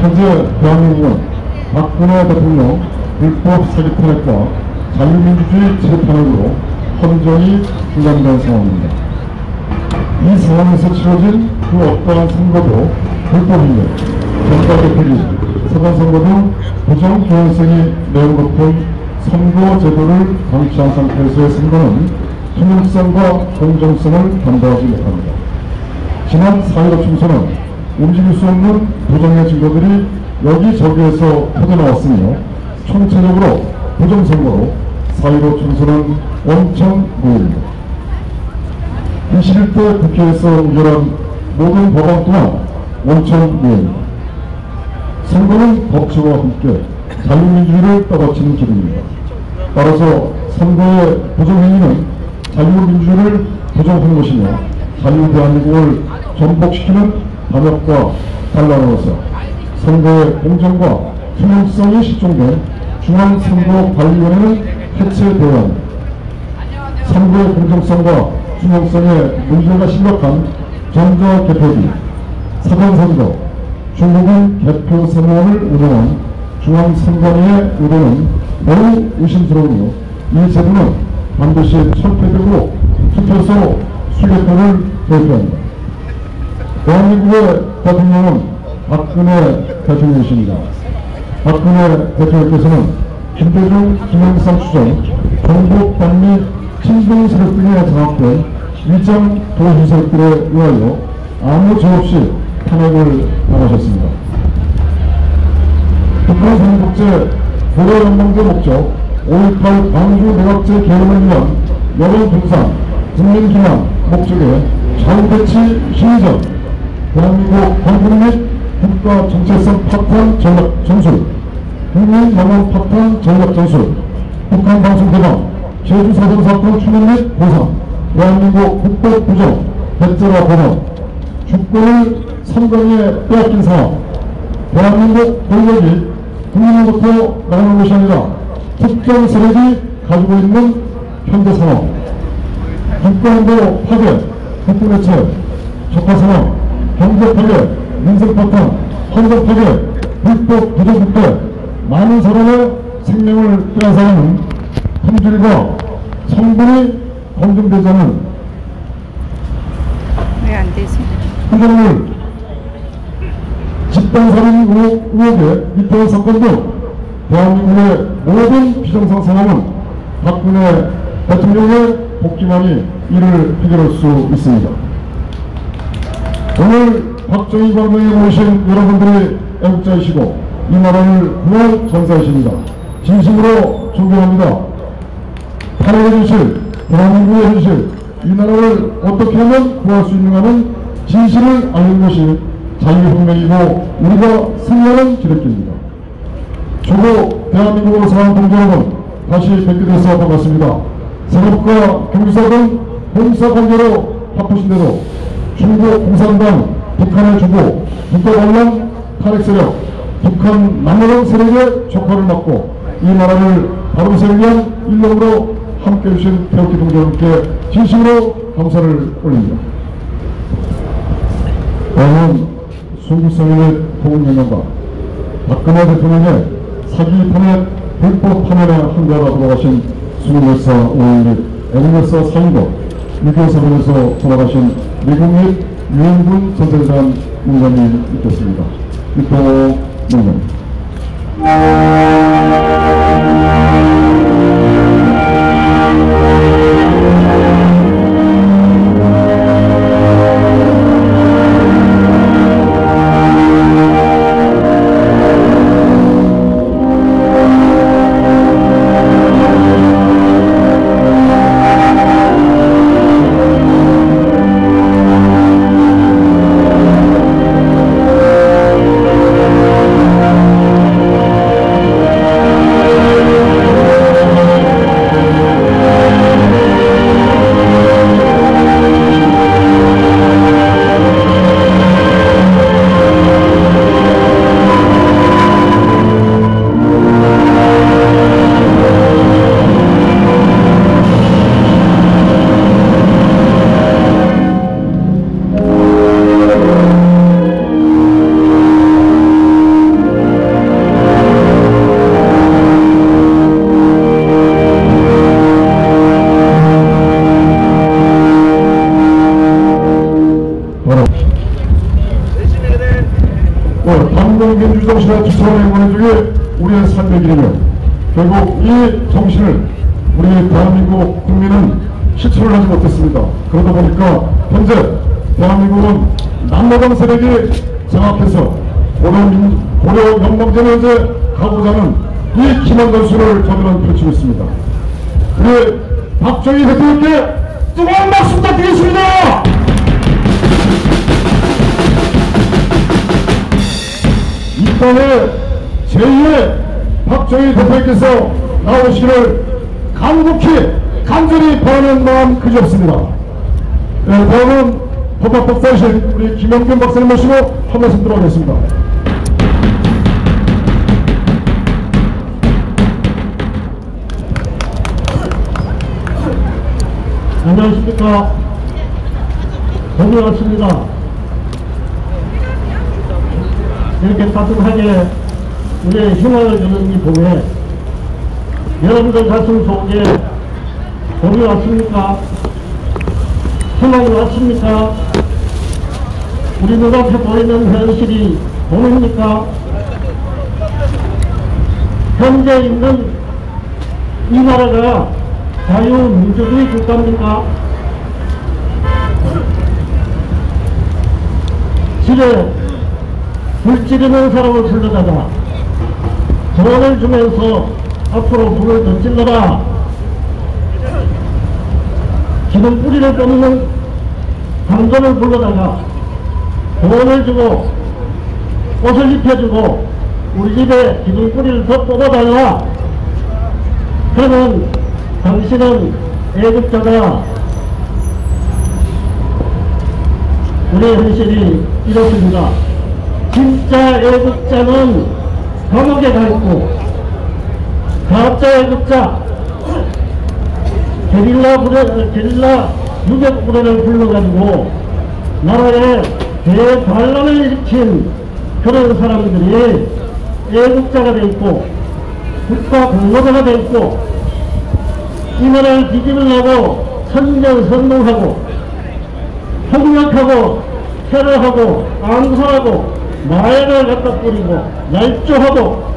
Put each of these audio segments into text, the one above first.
현재 대한민국은 박근혜 대통령 불법 사기 탄핵과 자유민주주의 재탄핵으로 헌정이 중단된 상황입니다. 이 상황에서 치러진 그 어떠한 선거도 불법인데 전과개표기, 사전선거 등 부정 개연성이 매우 높은 선거제도를 방치한 상태에서의 선거는 투명성과 공정성을 담보하지 못합니다. 지난 4.15 총선은 움직일 수 없는 부정의 증거들이 여기저기에서 터져나왔으며 총체적으로 부정선거로 4.15 총선은 원천 무효입니다. 21대 국회에서 의결한 모든 법안 또한 원천 무효입니다. 선거는 법치와 함께 자유민주주의를 떠받치는 기능입니다. 따라서 선거의 부정행위는 자유민주주의를 부정한 것이며 자유대한민국을 전복시키는 반역과 반란으로서 선거의 공정과 투명성이 실종된 중앙선거관리위원회는 해체되어야 합니다. 선거의 공정성과 투명성에 문제가 심각한 전자개표기, 사전선거, 중국인 개표 선거원을 운영한 중앙선관위의 의도는 매우 의심스러우며 이 제도는 반드시 철폐적으로 투표소 수개표를 도입해야 합니다. 대한민국의 대통령은 박근혜 대통령이십니다. 박근혜 대통령께서는 김대중, 김영삼 추정, 정부 반미 친중 세력 등에 장악된 위장 도시 세력들에 의하여 아무 죄 없이 탄핵을 당하셨습니다. 북한 삼국제 고려연방제 목적 5.18 광주 내각제 개헌을 위한 여론 분산, 국민기만 목적의 좌우대치 시위전, 대한민국 건국 및 국가 정체성 파탄 전략 전술, 국민 영원 파탄 전략 전술, 북한 방송 개방, 제주 4.3 사건 추모 및 보상, 대한민국 국법 부정, 백제화 번원, 주권을 선거에 빼앗긴 상황, 대한민국 권력이 국민으로부터 나오는 것이 아니라 특정 세력이 가지고 있는 현재 상황, 국가안보 파괴, 국부매체, 적화 상황, 경제 파괴, 민생 파탄, 헌정 파괴, 불법 부정국대, 많은 사람의 생명을 빼앗아가는 품질과 성분이 검증되지 않은 왜 안 되지? 부정물, 집단살인 의혹의 밑에 사건 등 대한민국의 모든 비정상 상황은 박근혜 대통령의 복귀만이 이를 해결할 수 있습니다. 오늘 박정희 광명에 모신 여러분들이 애국자이시고 이 나라를 구할 전사이십니다. 진심으로 존경합니다. 탄핵의 현실, 대한민국의 현실, 이 나라를 어떻게 하면 구할 수 있는가는 진실을 알는 것이 자유혁명이고 우리가 승리하는 지름길입니다. 저도 대한민국으로 사는 동지 여러분, 다시 뵙게 돼서 반갑습니다. 산업과 경제사 등 봉사관계로 바쁘신데도 중국 공산당, 북한의 주고, 국가반란 탄핵세력, 북한 남로당 세력의 촉발을 막고 이 나라를 바로 세우기 위한 인력으로 함께해 주신 태극기 동지 여러분께 진심으로 감사를 올립니다. 다음은 순국성의 및 보훈영령과 박근혜 대통령의 사기 탄핵 불법 탄핵에 한가하다 돌아가신 수민열사 5인 및 애국열사 4인과 6.25 사건에서 돌아가신 미국 및 유엔군 전세에 대한 문관이 있겠습니다. 이토 문관. 반공민주정신의 기초원의 원회 중에 우리의 삶의 길이며 결국 이 정신을 우리 대한민국 국민은 실천을 하지 못했습니다. 그러다 보니까 현재 대한민국은 남노당 세력이 장악해서 고려 영광제를 이제 가고자 하는 이 기만 전술을 저들은 펼치고 있습니다. 우리 박정희 대통령께 뜨거운 박수 부탁드리겠습니다. 이 땅에 제2의 박정희 대통령께서 나오시기를 간절히 바라는 마음 그지없습니다. 네, 다음은 법학 박사이신 우리 김영균 박사님 모시고 한 말씀 들어가겠습니다. 안녕하십니까. 봄이 왔습니다. 이렇게 따뜻하게 우리의 희망을 주는 이 봄에 여러분들 가슴 속에 봄이 왔습니까? 희망이 왔습니까? 우리 눈앞에 보이는 현실이 봄입니까? 현재 있는 이 나라가 자유민주주의 국가입니까? 집에 불 지르는 사람을 불러다가 돈을 주면서 앞으로 불을 던질러라. 기둥 뿌리를 뽑는 강도를 불러다가 돈을 주고 옷을 입혀주고 우리 집에 기둥 뿌리를 더 뽑아달라. 그러면 당신은 애국자다. 우리의 현실이 이렇습니다. 진짜 애국자는 감옥에 가 있고 가짜 애국자 게릴라 유격 부대를 불러가지고 나라에 대반란을 일으킨 그런 사람들이 애국자가 돼 있고 국가 공로자가 돼 있고 이 나라를 뒤집으려고 선전선동하고 폭력하고 테러하고 앙살하고 마약을 갖다 뿌리고 날조하고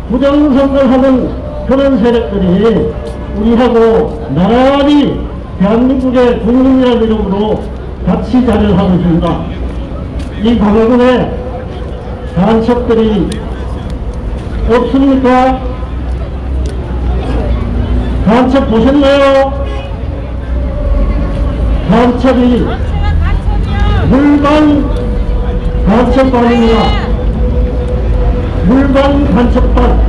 부정선거하는 그런 세력들이 우리하고 나란히 대한민국의 국민이라는 이름으로 같이 자리를 하고 있습니다. 이 강화군에 간첩들이 없습니까? 간첩 보셨나요? 간첩이 물반 간첩반입니다. 물반 간첩반.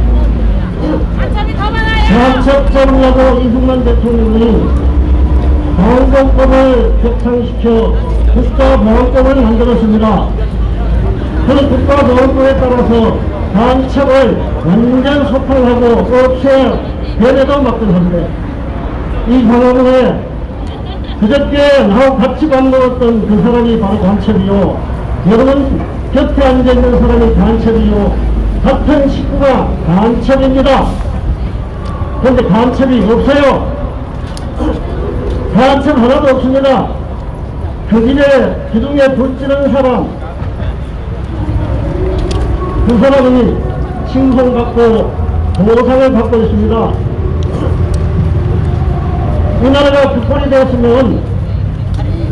간첩 잡으려고 이승만 대통령이 보안법을 격상시켜 국가보안법을 만들었습니다. 그 국가보안법에 따라서 간첩을 완전 소탕하고 없애 변해도 맡긴 한데 이 강화군에 그저께 나하고 같이 밥 먹었던 그 사람이 바로 간첩이요. 여러분 곁에 앉아있는 사람이 간첩이요. 같은 식구가 간첩입니다. 그런데 간첩이 없어요. 간첩 하나도 없습니다. 그 집에 기둥에 불 지르는 사람, 그 사람이 칭송받고 보상을 받고 있습니다. 이 나라가 국권이 되었으면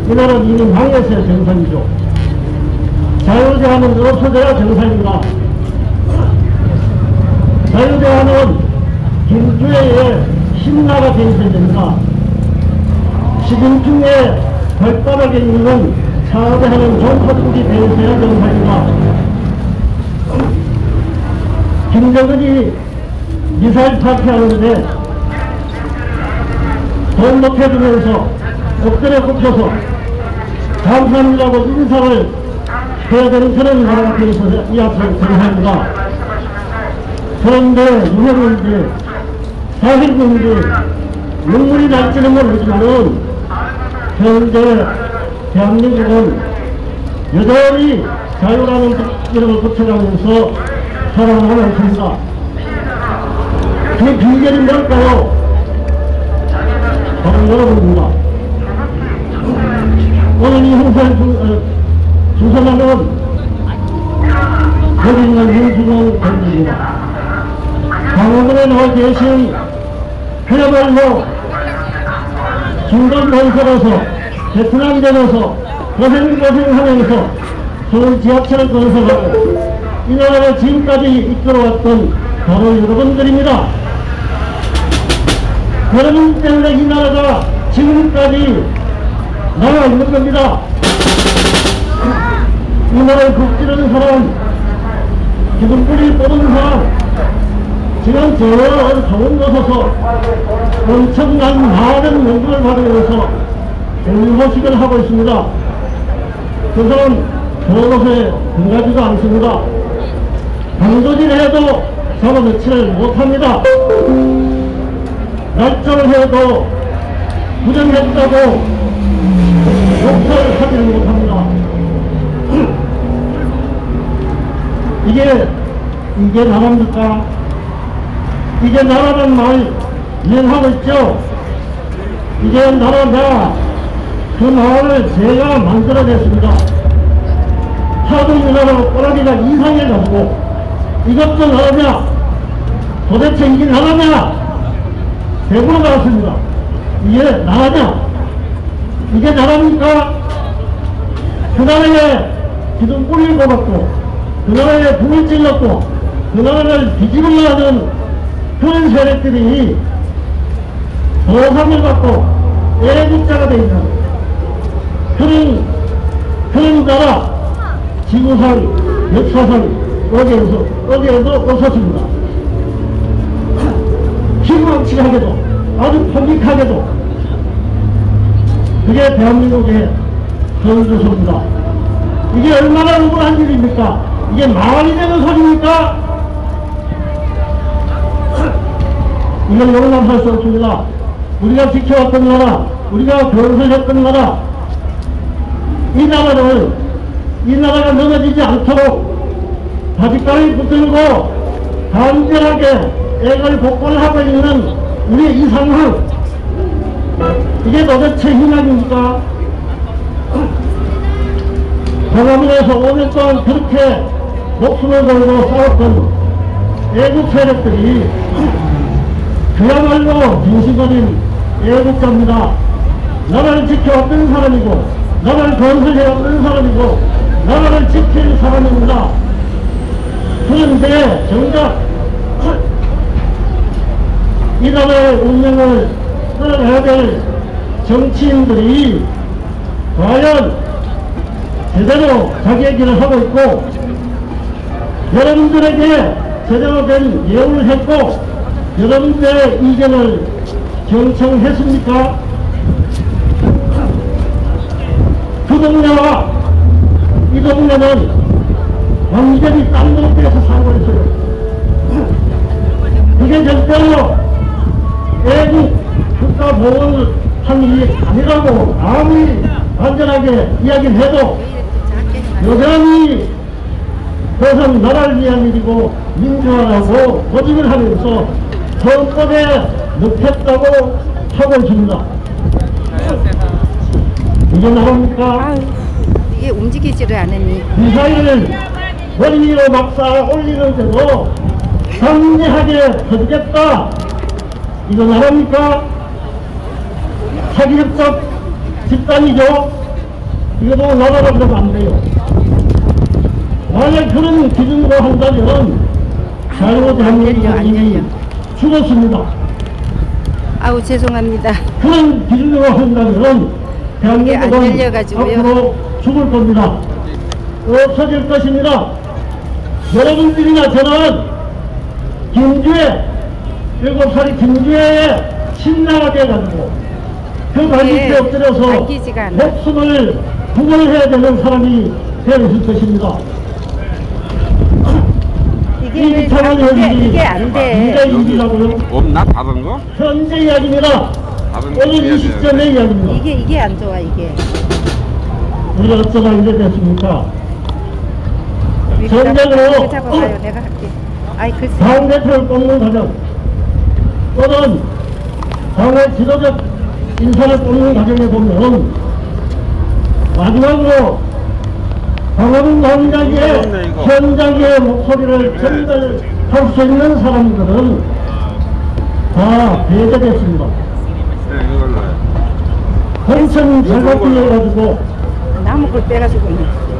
이 나라는 이미 망했어야 정상이죠. 자유대화는 없어져야 정상입니다. 자유대화는 김주애의 신나가 되어야 됩니다. 시진핑의 발바닥에 있는 차대하는 종파국이 되어야 정상입니다. 김정은이 미사일 파티하는데 돈 높여주면서 엎드려 꼽혀서 감사합니다고 인사를 해야 되는 그런 나라가 되어서 이 앞으로 정상입니다. 그런데 유형인지 사실인지 눈물이 날지는 모르지만은 현재 대한민국은 여전히 자유라는 이름을 붙여가면서 살아가고 있습니다. 그 비결이 뭘까요? 바로 여러분입니다. 오늘 이 행사를 주선하는 부탁드립니다. 강화문에 나와 계신 그야말로 중동 건설에서 베트남전에서 고생하면서 서울 지하철을 건설하고 이 나라를 지금까지 이끌어왔던 바로 여러분들입니다. 여러분 때문에 이 나라가 지금까지 나와 있는 겁니다. 이 나라를 국지르는 사람, 기둥뿌리 뽑은 사람, 지금 저 좋은 곳에서 엄청난 많은 연구를 받으면서 공무소식을 하고 있습니다. 그 사람 저곳에 들어가지도 않습니다. 강도질해도 잡아넣지를 못합니다. 날짜를 해도 부정했다고 욕설을 하지를 못합니다. 이게 나라입니까? 이게 나라는 말 이행하고 있죠? 이게 나라가 그 나라를 제가 만들어냈습니다. 하도 이 나라가 꼬라지가 이상해가지고 이것도 나라냐? 도대체 이게 나라냐? 대부로 나왔습니다. 이게 나라냐? 이게 나라입니까? 그 나라에 기둥 뿌리를 뽑았고 그 나라에 불을 찔렀고 그 나라를 뒤집으려 하는 그런 세력들이 보상을 받고 애국자가 되어 있는 그런 나라 지구상 역사상 어디에도 없었습니다. 희망치하게도 아주 폭력하게도 그게 대한민국의 선조소입니다. 이게 얼마나 억울한 일입니까? 이게 말이 되는 소리입니까? 이걸 용납할 수 없습니다. 우리가 지켜왔던 나라, 우리가 건설했던 나라, 이 나라가 넘어지지 않도록 바짓가를 붙들고 간절하게 애걸 복권을 하고 있는 우리의 이 상황, 이게 도대체 희망입니까? 광화문에서 5년 동안 그렇게 목숨을 걸고 싸웠던 애국 세력들이 그야말로 진실어린 애국자입니다. 나라를 지켜왔던 사람이고 나라를 건설해왔던 사람이고 나라를 지킬 사람입니다. 그런데 정작 이 나라의 운명을 끌어가야 될 정치인들이 과연 제대로 자기의 길을 하고 있고 여러분들에게 제대로 된 예우를 했고 여러분들의 이견을 경청했습니까? 그 동네와 이 동네는 완전히 딴 동네에서 살고 있어요. 그게 절대로 애국 국가 보호를 한 일이 아니라고 아무리 안전하게 이야기를 해도 여전히 그것은 나라를 위한 일이고 민주화라고 고집을 하면서 헌법에 넣겠다고 하고 있습니다. 이게 나옵니까? 이게 움직이지를 않으니 미사일을 원리로 막 쌓아 올리는데도 강력하게 터지겠다. 이거 나옵니까? 사기업적 집단이죠. 이것도 나라라 그러면 안 돼요. 만약 그런 기준으로 한다면 자유대한민국이 죽었습니다. 아우 죄송합니다. 그런 기준으로 한다면 대한민국은 열려가지고요. 앞으로 죽을 겁니다. 없어질 것입니다. 여러분들이나 저는 김주애 7살이 김주애에 신나게 해가지고 그 발밑에 엎드려서 목숨을 구걸해야 되는 사람이 되어 있을 것입니다. 이게 안 돼. 현재 일이라고요? 없나? 다른 거? 현재 이야기입니다. 오늘 이 시점의 이야기입니다. 이게 안 좋아 이게. 우리가 어쩌다 이래 됐습니까? 전쟁으로 잡아봐요. 내가 할게. 아이 글쎄. 당대표를 뽑는 과정 또는 당의 지도적 인사를 뽑는 과정에 보면 마지막으로 강화문 광장의 현장의 목소리를 전달하는 할 수 있는 사람들은 다 배제됐습니다. 네, 이걸로요. 공천 잘못되어가지고 나무 걸 빼가지고.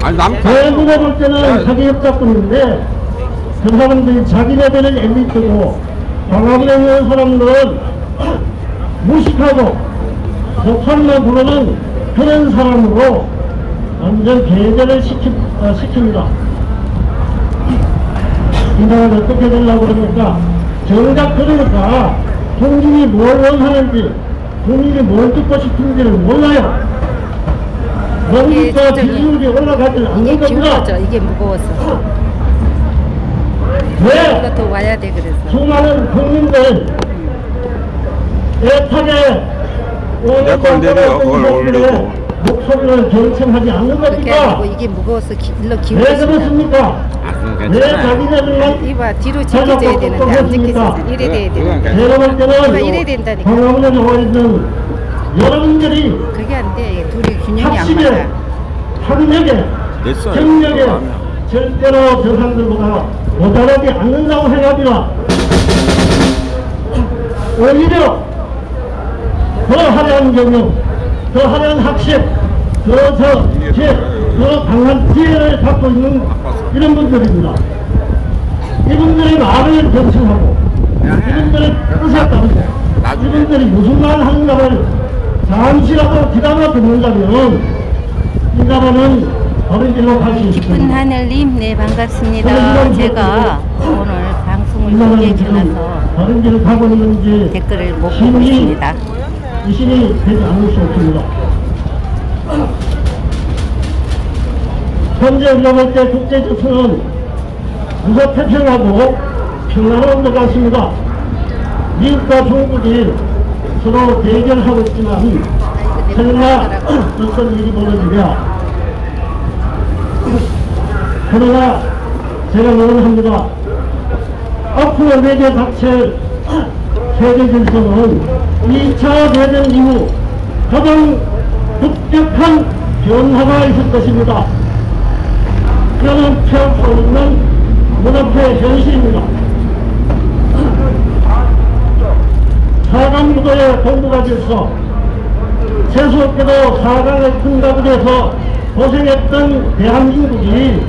아니, 제 눈에 볼 때는 자기 협작꾼인데 그 사람들이 자기네들은 엘리트고 방황을 있는 사람들은 무식하고 목소리만 부르는 그런 사람으로 완전 배제를 시킵니다. 이 나라는 어떻게 되려고 그러니까 정작 그러니까 국민이 뭘 원하는지 국민이 뭘 듣고 싶은지를 몰라요. 뭔가 지지율이 올라가지 않는 이게 겁니다. 기울어져. 이게 무거워서. 왜? 이거 더 와야 돼 그래서. 수많은 국민들 애타게 내 걸 내려, 그걸 올리고. 목소리를 경청하지 않는 그렇게 겁니까? 하고 이게 무거워서 일로 왜 기울어진다. 그렇습니까? 아, 그건 왜 괜찮아요. 자기네들만 이봐 뒤로 제껴져야 되는데 안 제껴져. 이래 돼야 그건 되는데. 제가 볼 이봐, 이래 때는 된다니까. 방황을 하고 있는 여러분들이 그게 안 돼. 둘이 균형이 안 학식에, 맞아. 학력에, 됐어요. 경력에 그러면. 절대로 저 사람들보다 못하지 않는다고 생각합니다. 오히려 더 화려한 경영, 더 화려한 학식, 더 강한 지혜를 갖고 있는 이런 분들입니다. 이분들의 말을 경청하고 이분들의 뜻에 따르고 이분들이 무슨 말 하는가를 잠시라도 기다려 듣는다면 이 나라는 어린 길로 갈 수 이쁜 있습니다. 하늘님, 네 반갑습니다. 제가 오늘 방송을 이 나라는 보게 지금 되면서 어린 길을 가고 있는지 댓글을 못 보고 힘이 있습니다. 이신이 되지 않을 수 없습니다. 현재 우리가 볼 때 국제적으로는 무사태평하고 평화로운 것 같습니다. 미국과 중국이 서로 대결하고 있지만 설마 어떤 일이 벌어지랴. 그러나 제가 원합니다. 앞으로 내게 닥칠 세계 질서는 2차 대전 이후 가장 급격한 변화가 있을 것입니다. 이거는 피할 수 없는 눈앞의 현실입니다. 4강 무도의 동북아 질서, 재수없게도 4강의 큰 가불에서 고생했던 대한민국이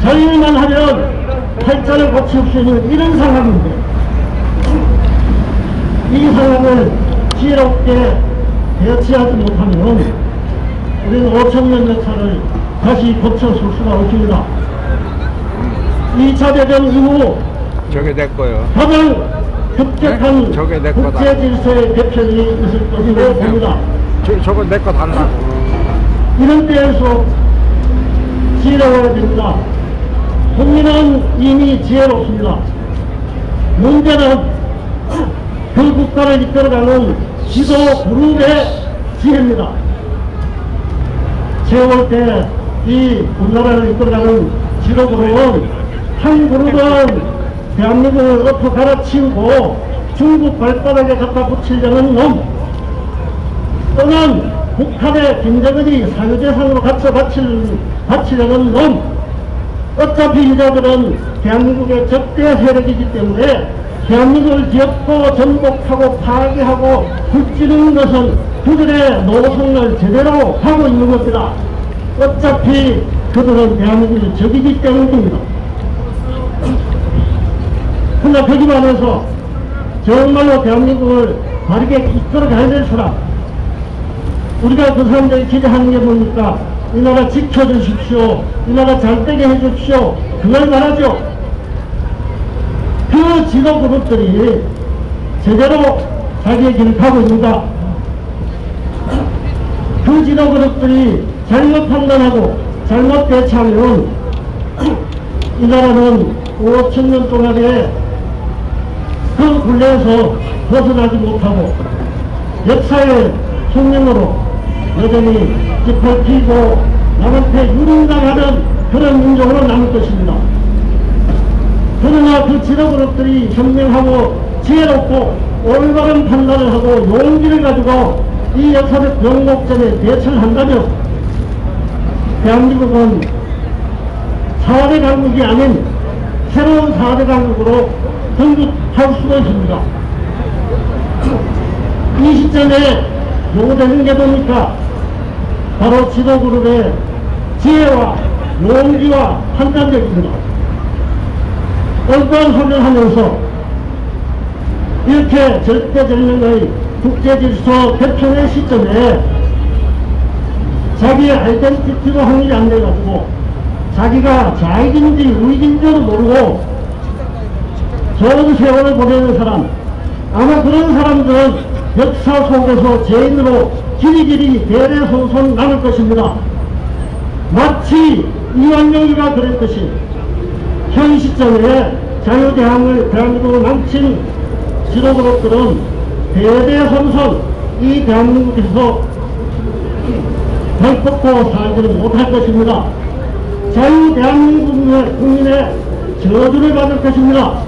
자유만 하면 팔자를 고칠 수 있는 이런 상황인데 이 상황을 지혜롭게 대처하지 못하면 우리는 5천년 역사를 다시 고쳐설 수가 없습니다. 2차 대전 이후 저게 내 거요. 가장 급격한 네? 저게 내 거다. 국제 질서의 개편이 있을 것이라고 봅니다. 저거 내 거 달라고. 이런 때에서 지혜로워야 됩니다. 국민은 이미 지혜롭습니다. 문제는 그 국가를 이끌어가는 지도 그룹의 지혜입니다. 제가 볼 때 이 우리나라를 이끌어가는 지도 그룹은 한 그룹은 대한민국을 엎어 갈아치우고 중국 발바닥에 갖다 붙이려는 놈, 또는 북한의 김정은이 사유재산으로 갖춰 바치려는 놈. 어차피 이자들은 대한민국의 적대 세력이기 때문에 대한민국을 기업고 전복하고 파괴하고 굴찌는 것은 그들의 노선을 제대로 하고 있는 겁니다. 어차피 그들은 대한민국의 적이기 때문입니다. 그러나 거기만 해서 정말로 대한민국을 바르게 이끌어가야 될 사람, 우리가 그 사람들이 기대하는 게 뭡니까? 이 나라 지켜주십시오. 이 나라 잘되게 해주십시오. 그걸 말하죠. 그 지도 그룹들이 제대로 자기의 길을 가고 있는가? 그 지도 그룹들이 잘못 판단하고 잘못 대처하면 이 나라는 5천년 동안에 그 굴레에서 벗어나지 못하고 역사의 숙명으로 여전히 짚어지고 남한테 유린당하는 그런 민족으로 남을 것입니다. 그러나 그 지도그룹들이 현명하고 지혜롭고 올바른 판단을 하고 용기를 가지고 이 역사적 명목전에 대처를 한다면 대한민국은 4대 강국이 아닌 새로운 4대 강국으로 등극할 수가 있습니다. 이 시점에 요구되는 게 뭡니까? 바로 지도그룹의 지혜와 용기와 판단력입니다. 어떠한 소리를 하면서 이렇게 절대절명의 국제질서 개편의 시점에 자기의 아이덴티티도 확립이 안 돼가지고 자기가 자익인지 우익인지도 모르고 좋은 세월을 보내는 사람, 아마 그런 사람들은 역사 속에서 죄인으로 길이길이 대대손손 남을 것입니다. 마치 이완용이가 그랬듯이 현 시점에 대한민국을 망친 지도그룹들은 대대손손 이 대한민국에서 발 뻗고 살지는 못할 것입니다. 자유 대한민국 국민의 저주를 받을 것입니다.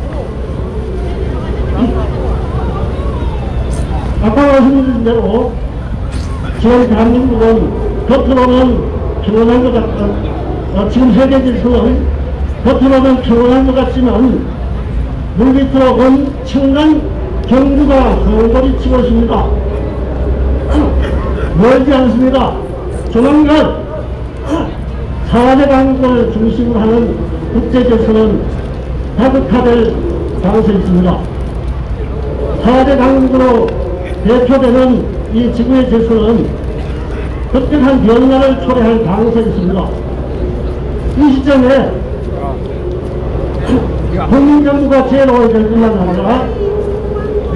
아까 말씀드린 대로 저희 대한민국은 겉으로는 평온한 것 같다. 지금 세계 질서는 겉으로는 평온한 것 같지만 물밑으로 엄청난 경주가 성골이 치고 있습니다. 멀지 않습니다. 조만간 4대 강국을 중심으로 하는 국제질서는 다극화될 가능성이 있습니다. 4대 강국으로 대표되는 이 지구의 질서는 급격한 변화를 초래할 가능성이 있습니다. 이 시점에 국민정부가 제로에 될 뿐만 아니라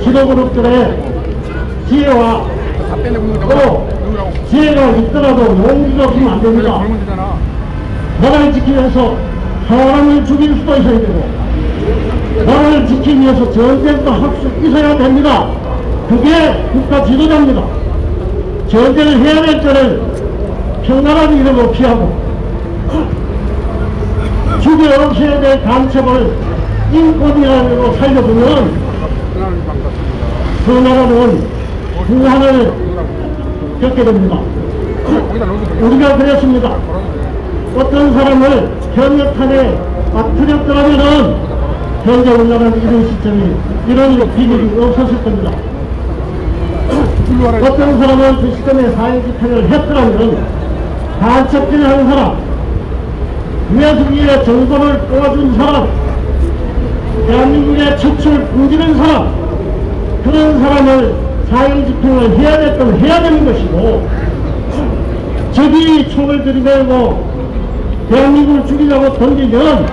지도그룹들의 지혜와 또 지혜가 있더라도 용기가 없으면 안 됩니다. 나라를 지키면서 사람을 죽일 수도 있어야 되고 나라를 지키기 위해서 전쟁도 할 수 있어야 됩니다. 그게 국가 지도자입니다. 전쟁을 해야 될 때는 평나라는 이름을 피하고 죽여 없애야 될 간첩을 인권이라고 살려두면 그 나라는 분란을 겪게 됩니다. 우리가 그랬습니다. 어떤 사람을 현역탄에 빠뜨렸더라면은 현재 우리나라는 이런 시점이 이런 비밀이 없었을 겁니다. 어떤 사람은 그 시점에 사회집행을 했더라면 간첩질을 하는 사람, 외수기에 정보를 뽑아준 사람, 대한민국의 척추를 굶기는 사람, 그런 사람을 사형집행을 해야 될 건 해야 되는 것이고, 적이 총을 들이대고 대한민국을 죽이려고 던지면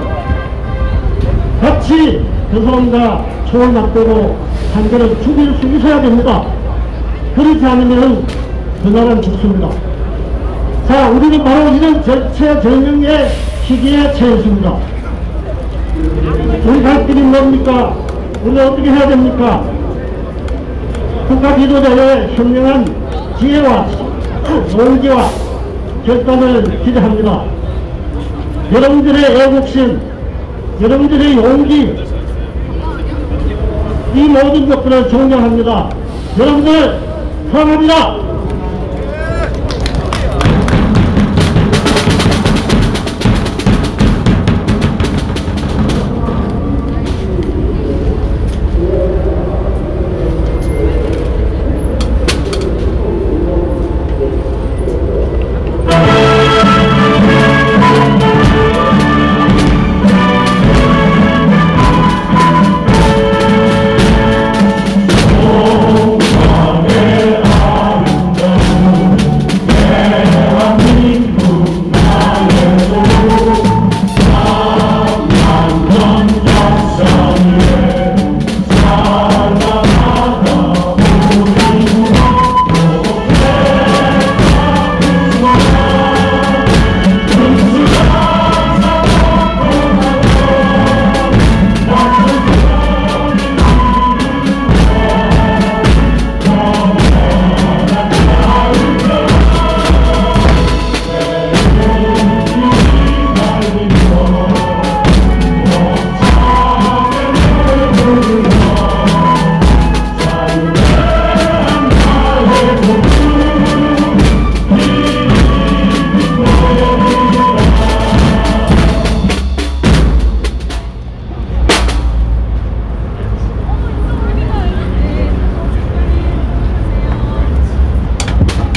같이 그 사람과 총을 맞대고 상대를 죽일 수 있어야 됩니다. 그렇지 않으면 그 나라는 죽습니다. 자, 우리는 바로 이런 절체절명의 시기에 처했습니다. 우리 갈 길이 뭡니까? 우리는 어떻게 해야 됩니까? 국가 지도자의 현명한 지혜와 용기와 결단을 기대합니다. 여러분들의 애국심, 여러분들의 용기, 이 모든 것들을 존경합니다. 여러분들 사랑합니다.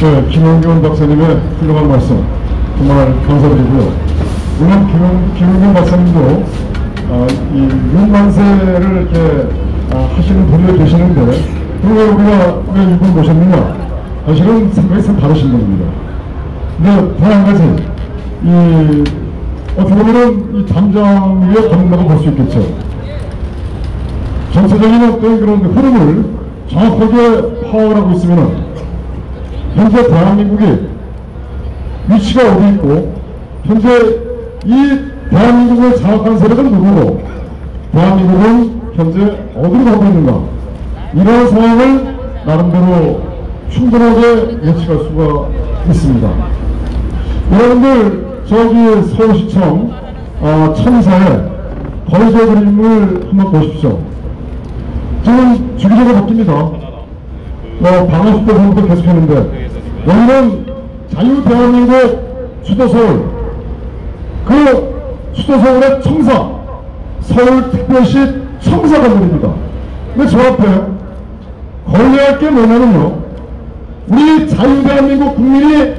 네, 김용균 박사님의 훌륭한 말씀 정말 감사드리고요. 물론 김용균 박사님도 이 6만세를 이렇게 하시는 분이 계시는데 왜 우리가 왜 이분 모셨느냐? 사실은 생각이 참 다르신 분입니다. 근데 단 한 가지, 어떻게 보면 이 담장 위에 걷는다고 볼 수 있겠죠. 전체적인 어떤 그런 흐름을 정확하게 파악을 하고 있으면은 현재 대한민국이 위치가 어디 있고 현재 이 대한민국을 장악한 세력은 누구고 대한민국은 현재 어디로 가고 있는가 이러한 상황을 나름대로 충분하게 예측할 수가 있습니다. 여러분들 저기 서울시청 청사의 거리대 그림을 한번 보십시오. 지금 주기적으로 바뀝니다. 방어식 때부터 계속했는데 여기는 자유대한민국 수도 서울, 그 수도 서울의 청사, 서울특별시 청사 건물입니다. 근데 저 앞에 걸려야 할 게 뭐냐면요, 우리 자유대한민국 국민이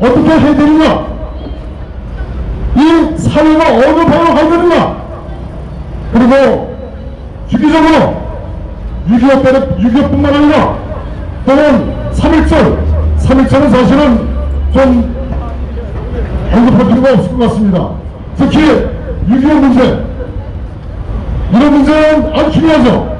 어떻게 해야 되느냐, 이 사회가 어느 방향으로 가야 되느냐, 그리고 주기적으로 6.25뿐만 아니라 또는 3.1절은 사실은 좀 언급할 필요가 없을 것 같습니다. 특히 6.25 문제, 이런 문제는 아주 중요하죠.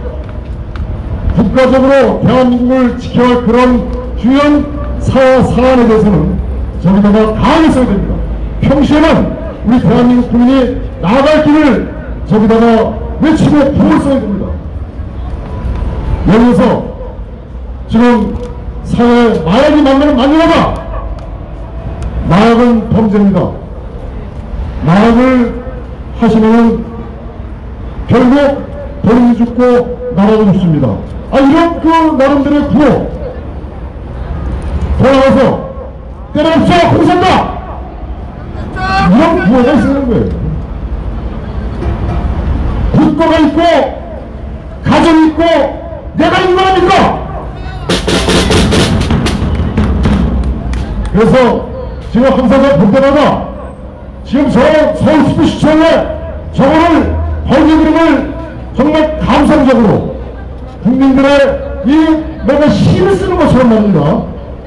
국가적으로 대한민국을 지켜야 할 그런 중요한 사안에 대해서는 저기다가 강하게 써야 됩니다. 평시에는 우리 대한민국 국민이 나아갈 길을 저기다가 외치고 부를 써야 됩니다. 여기서 지금 사회에 마약이 만나는 만연하다. 마약은 범죄입니다. 마약을 하시면은 결국 돈이 죽고 나라도 죽습니다. 이런 그 나름대로의 구호 돌아가서 때려잡자 공산다 이런 구호가 있는 거예요. 국가가 있고 가정이 있고 내가 인간입니까? 그래서 지금 항상 볼 때마다 지금 저 서울특별시청에 저거를 벌기 그림을 정말 감성적으로 국민들의 이 내가 시를 쓰는 것처럼 말입니다.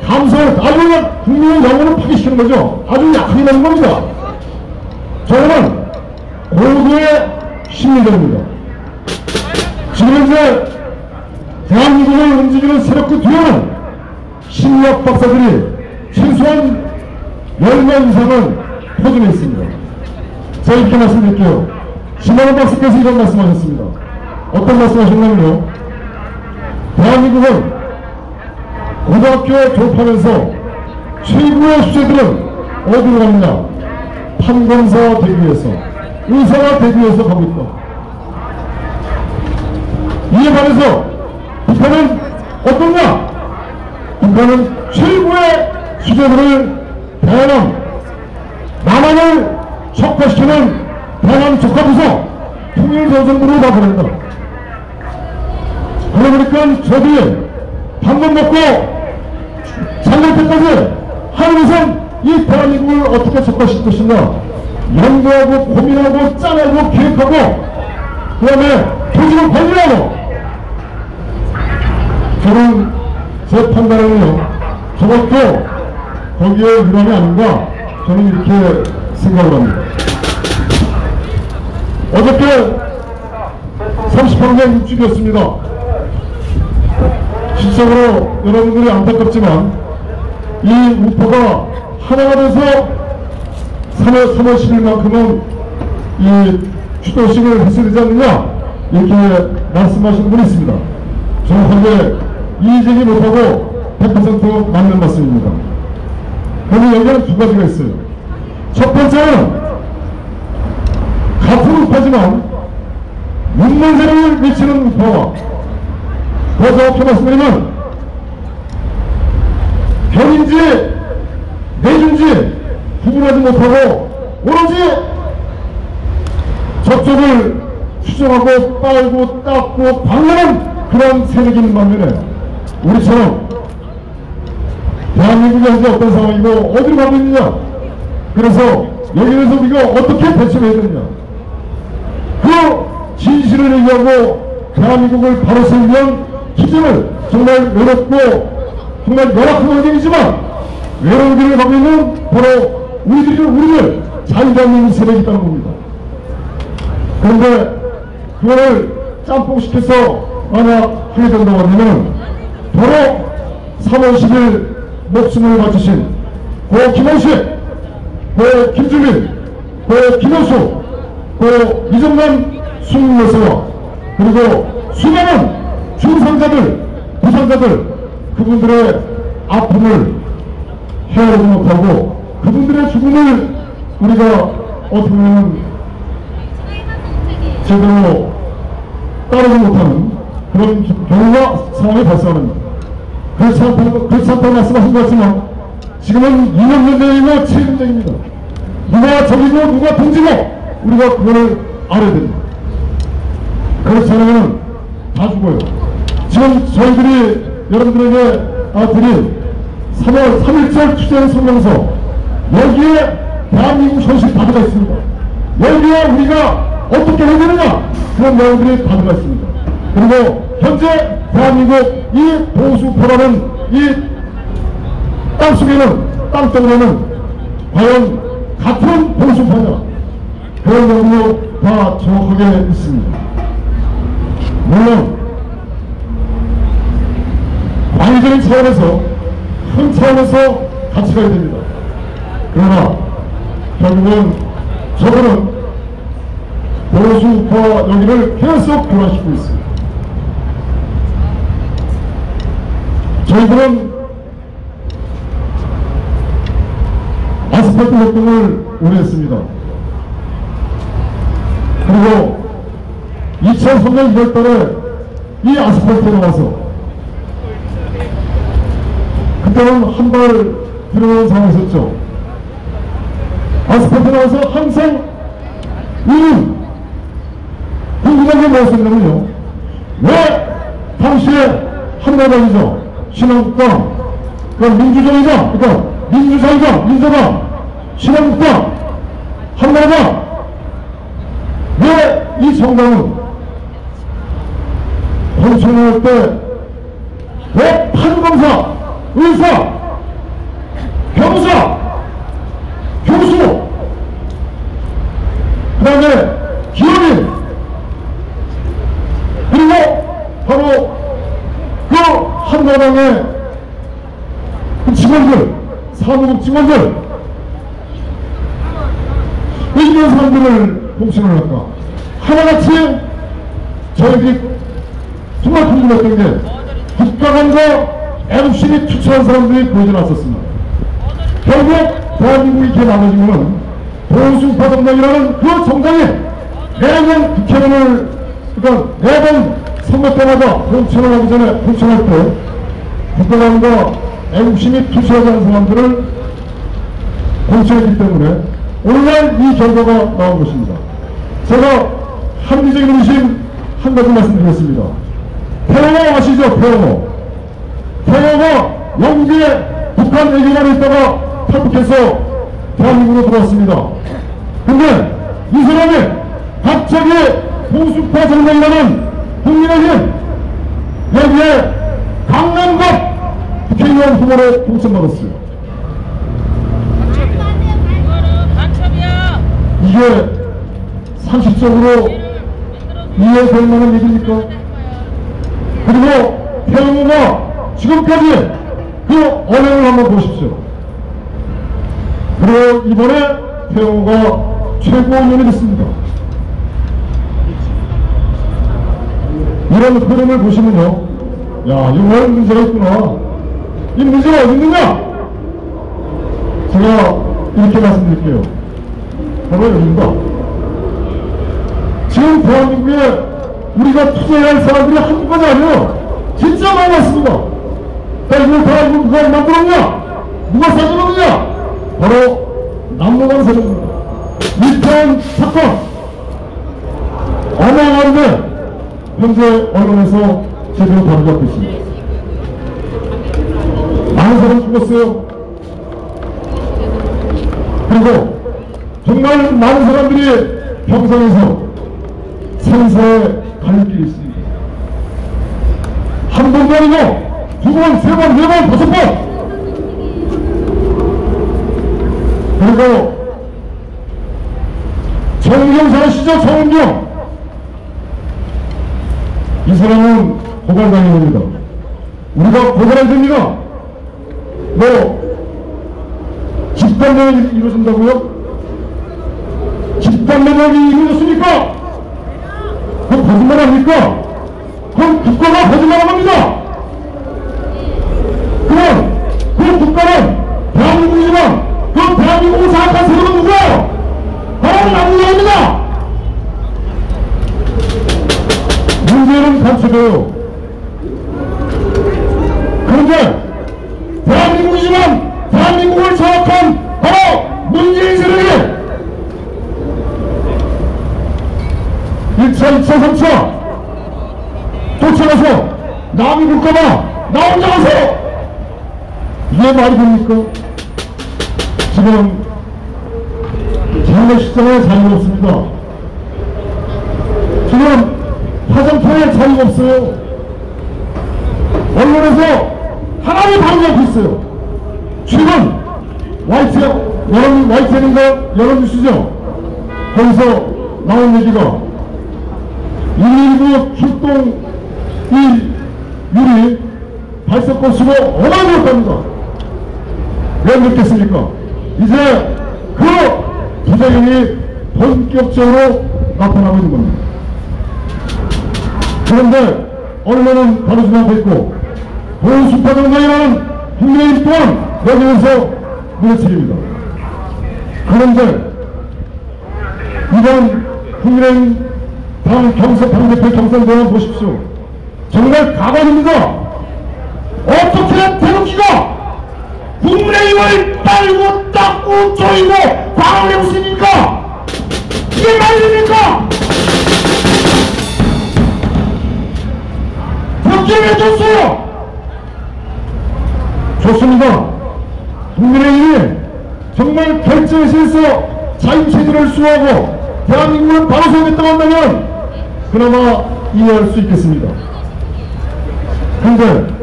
감성을 아주 그냥 국민의 영혼을 파괴시키는 거죠. 아주 약하게 되는 겁니다. 저거는 고도의 심리전입니다. 지금 이제 대한민국을 움직이는 세력 그 뒤에는 심리학 박사들이 최소한 10명 이상은 포진해 있습니다. 제가 이렇게 말씀드릴게요. 신만원 박사께서 이런 말씀하셨습니다. 어떤 말씀하셨냐면요, 대한민국은 고등학교 졸업하면서 최고의 수재들은 어디로 갑니다. 판검사 되기 위해서, 의사가 되기 위해서 가고 있다. 이에 반해서 북한은 어떠냐? 북한은 최고의 수재들을 남한을 척화시키는 대남 적화부서 통일전선부로 다 보낸다. 그러니까 저들이 방금 먹고 잠들 때까지 하늘에선 이 대한민국을 어떻게 척화시킬 것인가 연구하고 고민하고 짜내고 계획하고 그 다음에 조직을 관리하고, 저는 제 판단에는요, 저것도 거기에 일환이 아닌가 저는 이렇게 생각을 합니다. 어저께 38년 육주기였습니다. 실적으로 여러분들이 안타깝지만 이 우파가 하나가 돼서 3월 10일만큼은 이 추도식을 했어야 되지 않느냐 이렇게 말씀하시는 분이 있습니다. 정확하게 이의제기 못하고 100% 맞는 말씀입니다. 그런데 여기에는 두 가지가 있어요. 첫 번째는 같은 우파지만 문문세를 외치는 우파와 더 정확히 말씀드리면 변인지 내준지 구분하지 못하고 오로지 저쪽을 추정하고 빨고 닦고 방해하는 그런 세력인 반면에 우리처럼 대한민국이 현재 어떤 상황이고 어디로 가고 있느냐. 그래서 여기에서 우리가 어떻게 대처해야 되느냐. 그 진실을 얘기하고 대한민국을 바로 세우기 위한 기준을 정말 외롭고 정말 열악한 환경이지만 외로운 길을 가고 있는 바로 우리를 자유대한민국 세력이 있다는 겁니다. 그런데 그거를 짬뽕시켜서 만약 하게 된다고 하면 바로 3월 10일 목숨을 바치신 고 김원식, 고 김주민, 고 김효수, 고 이정남 수능여사와 그리고 수많은 중상자들, 부상자들 그분들의 아픔을 헤아리지 못하고 그분들의 죽음을 우리가 어떻게 보면 제대로 따르지 못하는 그런 경우가 상황이 발생합니다. 그렇지 않다고 말씀하신 것 같지만 지금은 이념전쟁이고 체전쟁입니다. 누가 적이고 누가 동지고 우리가 그걸 알아야 됩니다. 그렇지 않으면 다 죽어요. 지금 저희들이 여러분들에게 드린 3월 3.1절 투쟁 성명서 여기에 대한민국 현실 다 들어가 있습니다. 여기에 우리가 어떻게 해야 되느냐 그런 내용들이 다 들어가 있습니다. 그리고 현재 대한민국 이 보수포라는 이 땅속에는 땅덩어리는 과연 같은 보수파냐 그런 내용도 다 정확하게 있습니다. 물론 광의적인 차원에서 큰 차원에서 같이 가야 됩니다. 그러나 결국은 저들은 보수파 여기를 계속 교란시키고 있습니다. 저희들은 아스팔트 활동을 오래 했습니다. 그리고 2003년 2월달에 이 아스팔트에 나와서 그때는 한 발 들어가는 상황이 있었죠. 아스팔트에 나와서 항상 궁금한 게 뭐였었냐면요. 왜 당시에 한나라당이죠. 신한국당, 그러니까 민주정의당, 그러니까 민주사회당, 민주당, 신한국당, 한나라당, 왜 이 정당은 공천할 때 왜 판검사, 의사, 변호사, 교수, 그 다음에 기업인, 그리고 바로 그 한나라당의 그 직원들, 사무국 직원들, 왜 이런 사람들을 공천을 할까? 하나같이 저희들이 정말 궁금했던 게 국가관과 애국심이 투철한 사람들이 보이지 않았었습니다. 결국 대한민국이 이렇게 나눠지면 보수파 정당이라는 그 정당이 매년 국회의원을 그러니까 매번 선거 때마다 공천을 하기 전에 공천할 때 국가관과 애국심이 투철하지 않은 사람들을 공천했기 때문에 오늘날 이 결과가 나온 것입니다. 제가 합리적인 의심 한 가지 말씀드리겠습니다. 태영호 아시죠? 태영호가 영국에 북한 외교관에 있다가 탈북해서 대한민국으로 들어왔습니다. 근데 이 사람이 갑자기 보수파 정당이라는 국민의힘 여기에 강남갑 국회의원 후보로 공천받았어요. 이게 상식적으로 이해될 만한 얘기입니까? 그리고 태영호가 지금까지 그 언행을 한번 보십시오. 그리고 이번에 태영호가 최고위원이 됐습니다. 이런 흐름을 보시면요, 야, 이거 문제가 있구나. 이 문제가 어디 있느냐? 제가 이렇게 말씀드릴게요. 바로 여기입니다. 지금 대한민국에 우리가 투자해야 할 사람들이 한두 가지 아니에요. 진짜 많이 왔습니다. 이걸 다 이거 누가 만들었냐? 누가 사주느냐? 바로 남로당 세력입니다. 이태원 사건 어마어마한데 현재 언론에서 제대로 다루지 않고 있습니다. 많은 사람 죽었어요. 그리고 정말 많은 사람들이 평상에서 생사에 갈 길이 있습니다. 한 번도 아니고 두 번, 세 번, 네 번, 다섯 번. 그리고 정은경 잘 아시죠? 정은경. 이 사람은 고발당입니다. 우리가 고발할 됩니다. 집단면역이 이루어진다고요? 집단면역이 이루어졌습니까? 그건 거짓말 아닙니까? 그건 국가가 거짓말한 겁니다. 그 국가는 대한민국이지만 그 대한민국을 장악한 세력은 누구예요? 바로 남국입니다. 문제는 간첩이에요. 그런데 대한민국이지만 대한민국을 장악한 바로 문재인 세력이 1차, 2차, 3차 쫓아가서 남이 볼까봐 나 혼자 가서 이게 말이 됩니까? 지금 장례식장에 자리가 없습니다. 지금 화장터에 자리가 없어요. 언론에서 하나를 방해하고 있어요. 최근 YTN인가 여론뉴스죠? 거기서 나온 얘기가 119 출동 율이 발생 건수가 어마어마했답니다. 왜 그렇겠습니까? 이제 그 부작용이 본격적으로 나타나고 있는 겁니다. 그런데 언론은 다루지 않고 있고 보수파정당이라는 국민의힘 또한 여기에서 무너뜨립니다. 그런데 이번 국민의힘 당대표 경선대원 보십시오. 정말 가관입니다. 어떻게 태극기가 국민의힘을 빨고 닦고 조이고 광을 내웃습니까? 이게 말이 됩니까? 태극기를 왜 줬어요? 좋습니다. 국민의힘이 정말 결정에서 자유체제를 수호하고 대한민국을 바로 세우겠다고 한다면 그나마 이해할 수 있겠습니다. 그런데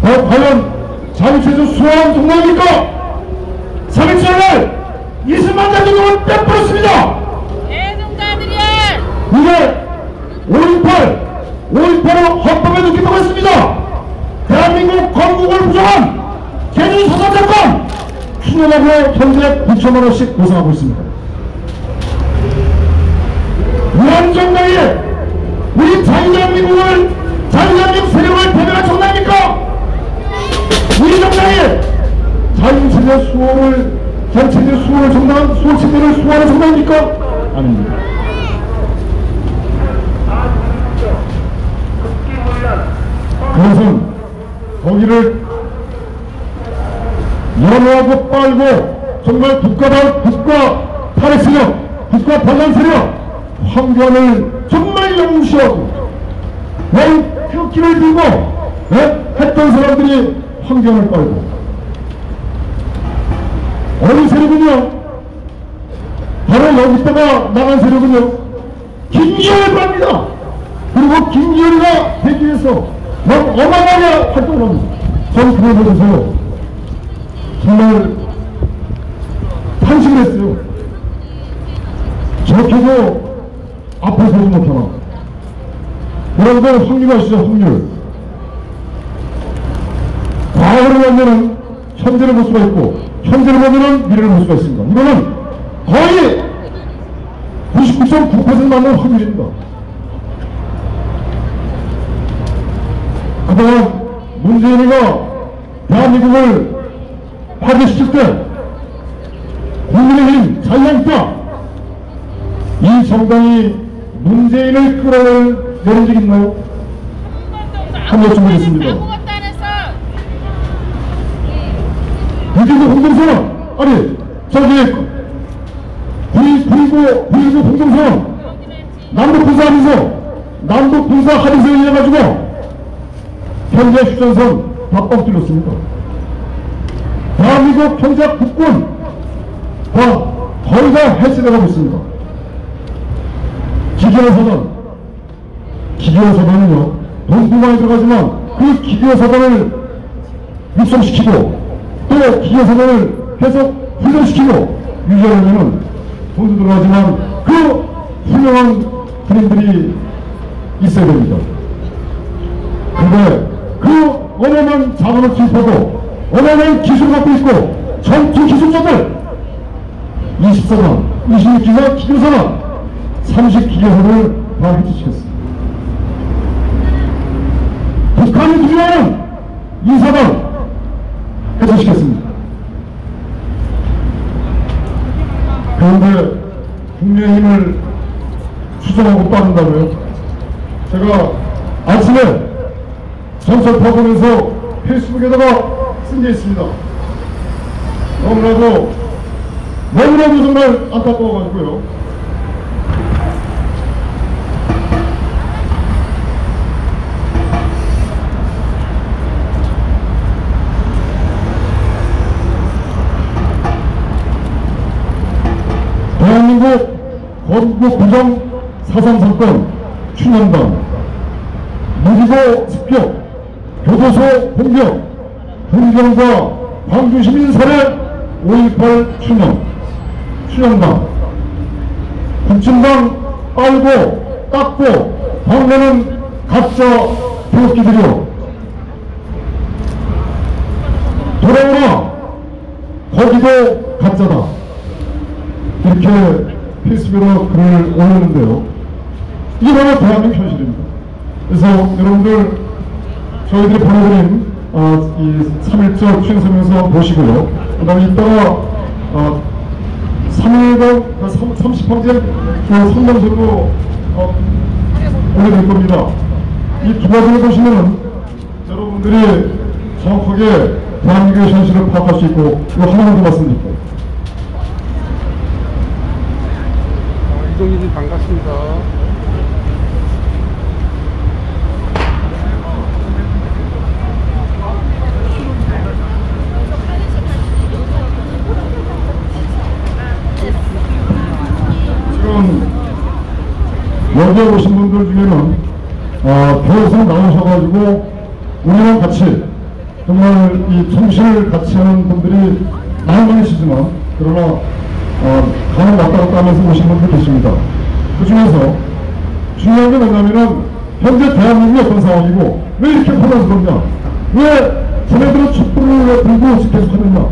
과연 자유체제 수호하는 정당입니까? 3.17날 20만 대통령을 빼버렸습니다. 대동자들이야! 이게 5.18을 헌법에 넣겠다고 했습니다. 대한민국 건국을 부정한 개인 소산사건 추념하고 현재 9천만 원씩 보상하고 있습니다. 이런 정당이 우리 자유대한민국 세력을 대변할 정당입니까? 우리 정당이 자유체제 수호를 전체제 수호를 정당한 수호체제를 수호하는 정당입니까? 아닙니다. 그것은 거기를 연호하고 빨고 정말 국가 탈핵 세력, 국가 반란 세력, 황교안을 정말 영무시하고 태극기를 들고 했던 사람들이 황교안을 빨고 어느 세력은요? 바로 여기다가 나간 세력은요? 김기현을 빱니다. 그리고 김기현이가 되기 위해서 어마어마하게 활동을 합니다. 전 그걸 보면서 정말 탄식을 했어요. 저렇게도 앞을 보지 못하나. 그런데 확률 아시죠? 확률. 과거를 보면은 현재를 볼 수가 있고 현재를 보면은 미래를 볼 수가 있습니다. 이거는 거의 99.9% 맞는 확률입니다. 그동안 문재인이가 대한민국을 파괴시킬 때 국민의힘 자유한국당 이 정당이 문재인을 끌어내린 적이 있나요? 한번 여쭤보겠습니다. 유진도 홍동선 아니 저기 9.19 홍동선 남북군사 합의서에 의해가지고 현재 휴전선 다 뻥 뚫렸습니다. 대한민국 현재 국군과 거의 다 해체되고 있습니다. 기계어사단은요, 돈도 많이 들어가지만 그 기계어사단을 육성시키고 또 기계어사단을 계속 훈련시키고 유지하려면 돈도 들어가지만 그 훌륭한 군인들이 있어야 됩니다. 근데 그 어마어마한 자원을 투입하고 어마어마한 기술을 갖고 있고 전투 기술자들 24단, 26기사 기교사단, 30기교사를 다 해체시켰습니다. 북한이 두려워하는 이사단 해체시켰습니다. 그런데 국민의힘을 추종하고 따른다고요? 제가 아침에 전설파본에서 페이스북에다가 쓴 게 있습니다. 너무나도 정말 안타까워가지고요. 대한민국 건국 부정 사상 사건 추념당 무기고 습격 교도소 공격 분경과 광주 시민 살해 5.18 추념당 국진당 빨고 닦고 방내는 가짜 태극기들이요 돌아오라 거기도 가짜다 이렇게 페이스북으로 글을 올렸는데요. 이게 바로 대한민국 현실입니다. 그래서 여러분들 저희들이 보내드린 이 3.1절 추행설명서 보시고요. 그 다음에 이따가 3일간 30평제 성명서로 올려드릴 겁니다. 이 두 가지를 보시면은 여러분들이 정확하게 대한민국의 현실을 파악할 수 있고 이거 하나만 더 말씀드릴게요. 이동희님 반갑습니다. 지금 여기에 오신 분들 중에는 배에서 나오셔가지고 우리랑 같이 정말 이 정신을 같이 하는 분들이 많이 계시지만 그러나 강을 왔다 갔다 하면서 오신 분들 계십니다. 그 중에서 중요한 게 뭐냐면은 현재 대한민국이 어떤 상황이고 왜 이렇게 혼란스럽냐, 왜 쟤네들은 촛불을 왜 들고 계속 하느냐,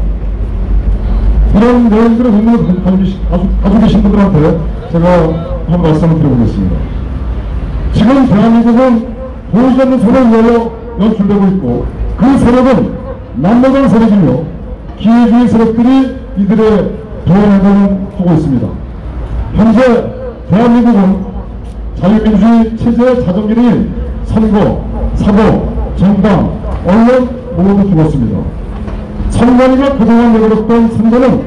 이런 내용들의 의문을 가지고 계신 분들한테 제가 한 말씀을 드려보겠습니다. 지금 대한민국은 보이지 않는 세력에 의하여 연출되고 있고 그 세력은 남모당 세력이며 기회주의 세력들이 이들의 도움을 하고 있습니다. 현재 대한민국은 자유민주주의 체제의 자정기능인 선거, 사법, 정당, 언론 모두 죽었습니다. 선관위가 그동안 내걸었던 선거는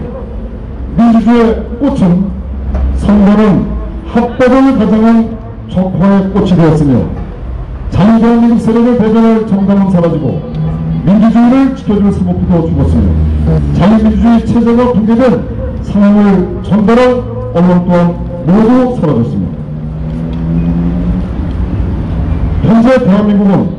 민주주의의 꽃은 선거는 합법을 가정한 적화의 꽃이 되었으며 자유대한민국 세력을 대변할 정당은 사라지고 민주주의를 지켜줄 사법부도 죽었으며 자유민주주의 체제가 붕괴된 상황을 전달할 언론 또한 모두 사라졌습니다. 현재 대한민국은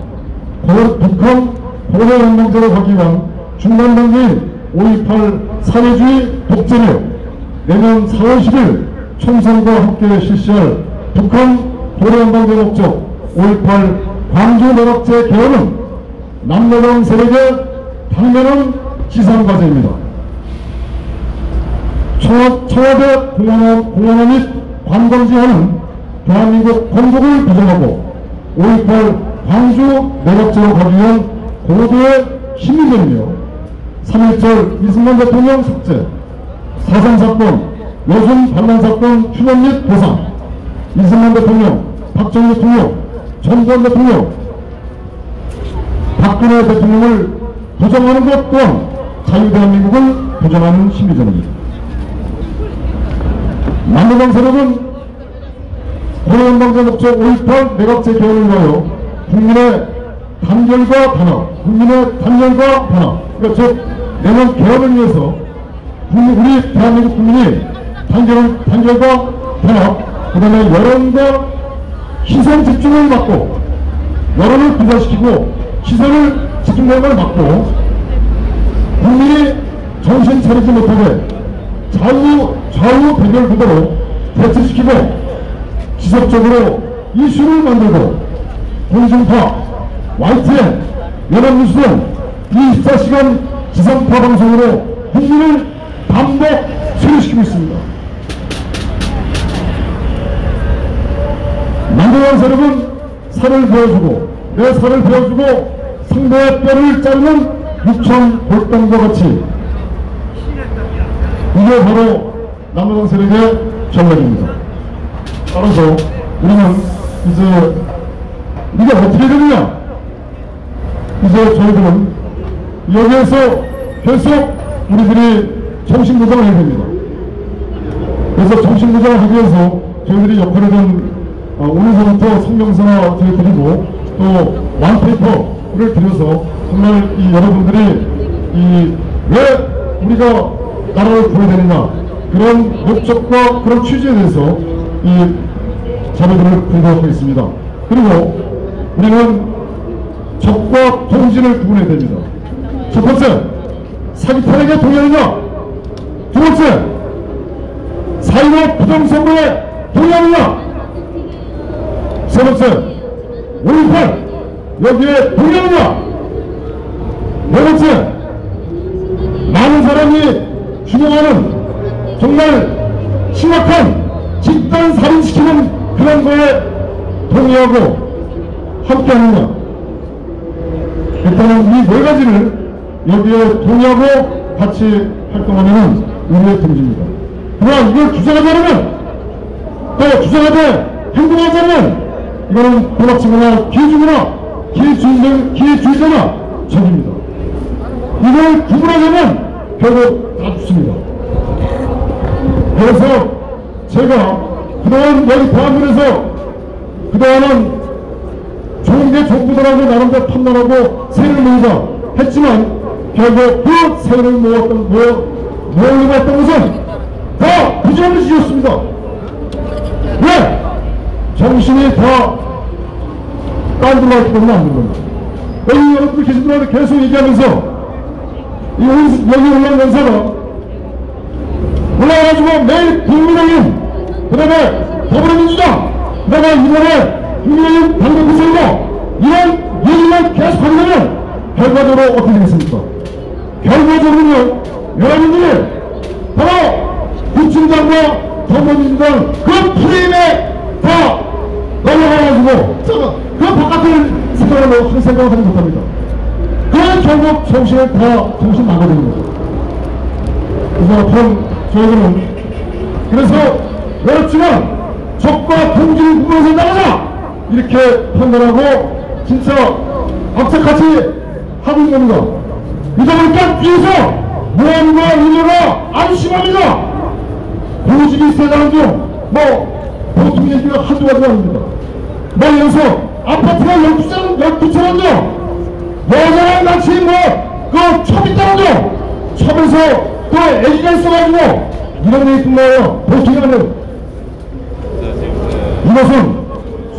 북한 고려연맹제로 가기 위한 중간단계인 5.18 사회주의 독재력 내년 4월 10일 총선과 함께 실시할 북한 고려연맹제 목적 5.18 광주 매각제 개헌은 남모당 세력의 당면한 지상과제입니다. 청와대 공원화 및 관광지화는 대한민국 건국을 부정하고 5.18 광주 매각제로 가기 위한 고도의 심리전이며 3.1절 이승만 대통령 삭제, 4.3사건, 여순 반란사건 추념 및 보상, 이승만 대통령, 박정희 대통령, 전두환 대통령, 박근혜 대통령을 부정하는 것 또한 자유대한민국을 부정하는 심리전입니다. 남모당 세력은 고려연방제 목적 5.18 매각제 개헌을 위하여 국민의 단결과 단합, 그러니까 즉 내년 개헌을 위해서 우리 대한민국 국민이 단결과 단합, 그 다음에 여론과 시선 집중을 막고, 여론을 분산시키고 시선을 집중되는 걸 막고, 국민이 정신 차리지 못하게 좌우 대결 구도로 대치시키고 지속적으로 이슈를 만들고 공중파, YTN, 연합뉴스 등 24시간 지상파 방송으로 국민을 반복 소리시키고 있습니다. 남대한 세력은 살을 베어주고, 내 살을 베어주고 상대의 뼈를 자르는 육천 골당과 같이, 이게 바로 남대한 세력의 전략입니다. 따라서 우리는 이제 이게 어떻게 되느냐, 이제 저희들은 여기에서 계속 우리들이 정신구정을 해야 됩니다. 그래서 정신구정을 하기 위해서 저희들이 역할을 좀 오늘서부터 성명서 저희 드리고 또 원페이퍼를 드려서 정말 이 여러분들이 왜 우리가 나라를 구해야 되느냐, 그런 목적과 그런 취지에 대해서 이 자료들을 공개하고 있습니다. 그리고 우리는 적과 동지를 구분해야 됩니다. 첫 번째, 사기탄핵에 동의하느냐. 두 번째, 4.15 부정선거에 동의하느냐. 세 번째, 5.18 여기에 동의하느냐. 네 번째, 많은 사람이 주목하는 정말 심각한 집단 살인시키는 그런 거에 동의하고 함께하느냐. 일단은 이 네 가지를 여기에 동의하고 같이 활동하는 우리의 동지입니다. 그러나 이걸 주장하지 않으면, 또 주장하되 행동하지 않으면 이거는 도박치거나 기회주의자나 적입니다. 이걸 구분하자면 결국 다 죽습니다. 그래서 제가 그동안 여기 대한민국에서 그동안은 좋은 게 정부더라고 나름대로 판단하고 세를 모으자 했지만 결국 그 세를 모으려고 했던 것은 다 부정을 지었습니다. 왜? 정신이 다 딴들어왔기 때문에 안 된 겁니다. 여기 여러분들 계신 분한테 계속 얘기하면서 여기 올라온 연사가 올라와가지고 매일 국민의힘, 그 다음에 더불어민주당, 그 다음에 이번에 국민의힘 당대구선거 이런 얘기만 계속 하게 되면 결과적으로 어떻게 되겠습니까? 결과적으로는요, 여러분들이 바로 국힘당과 더불어민주당 그 프레임에 다 넘어가가지고 그 바깥을 생각을 하지 못합니다. 그런 결국 정신 나가는 거죠. 그래서 저희들은 그래서 어렵지만 적과 동지를 구분해서 나가자 이렇게 판단하고 진짜 악착같이 하고 있는 겁니다. 이러다 보니까 뒤에서 모험과 인류가 아주 심합니다. 보직이 세다는 중 보통 얘기가 한두 가지가 아닙니다. 예를 들어서 아파트가 12채 한정, 여자랑 같이 첩 있다는 중, 첩에서 또 애기가 있어가지고 이런 얘기 끝나요. 보통이 아니에요. 이것은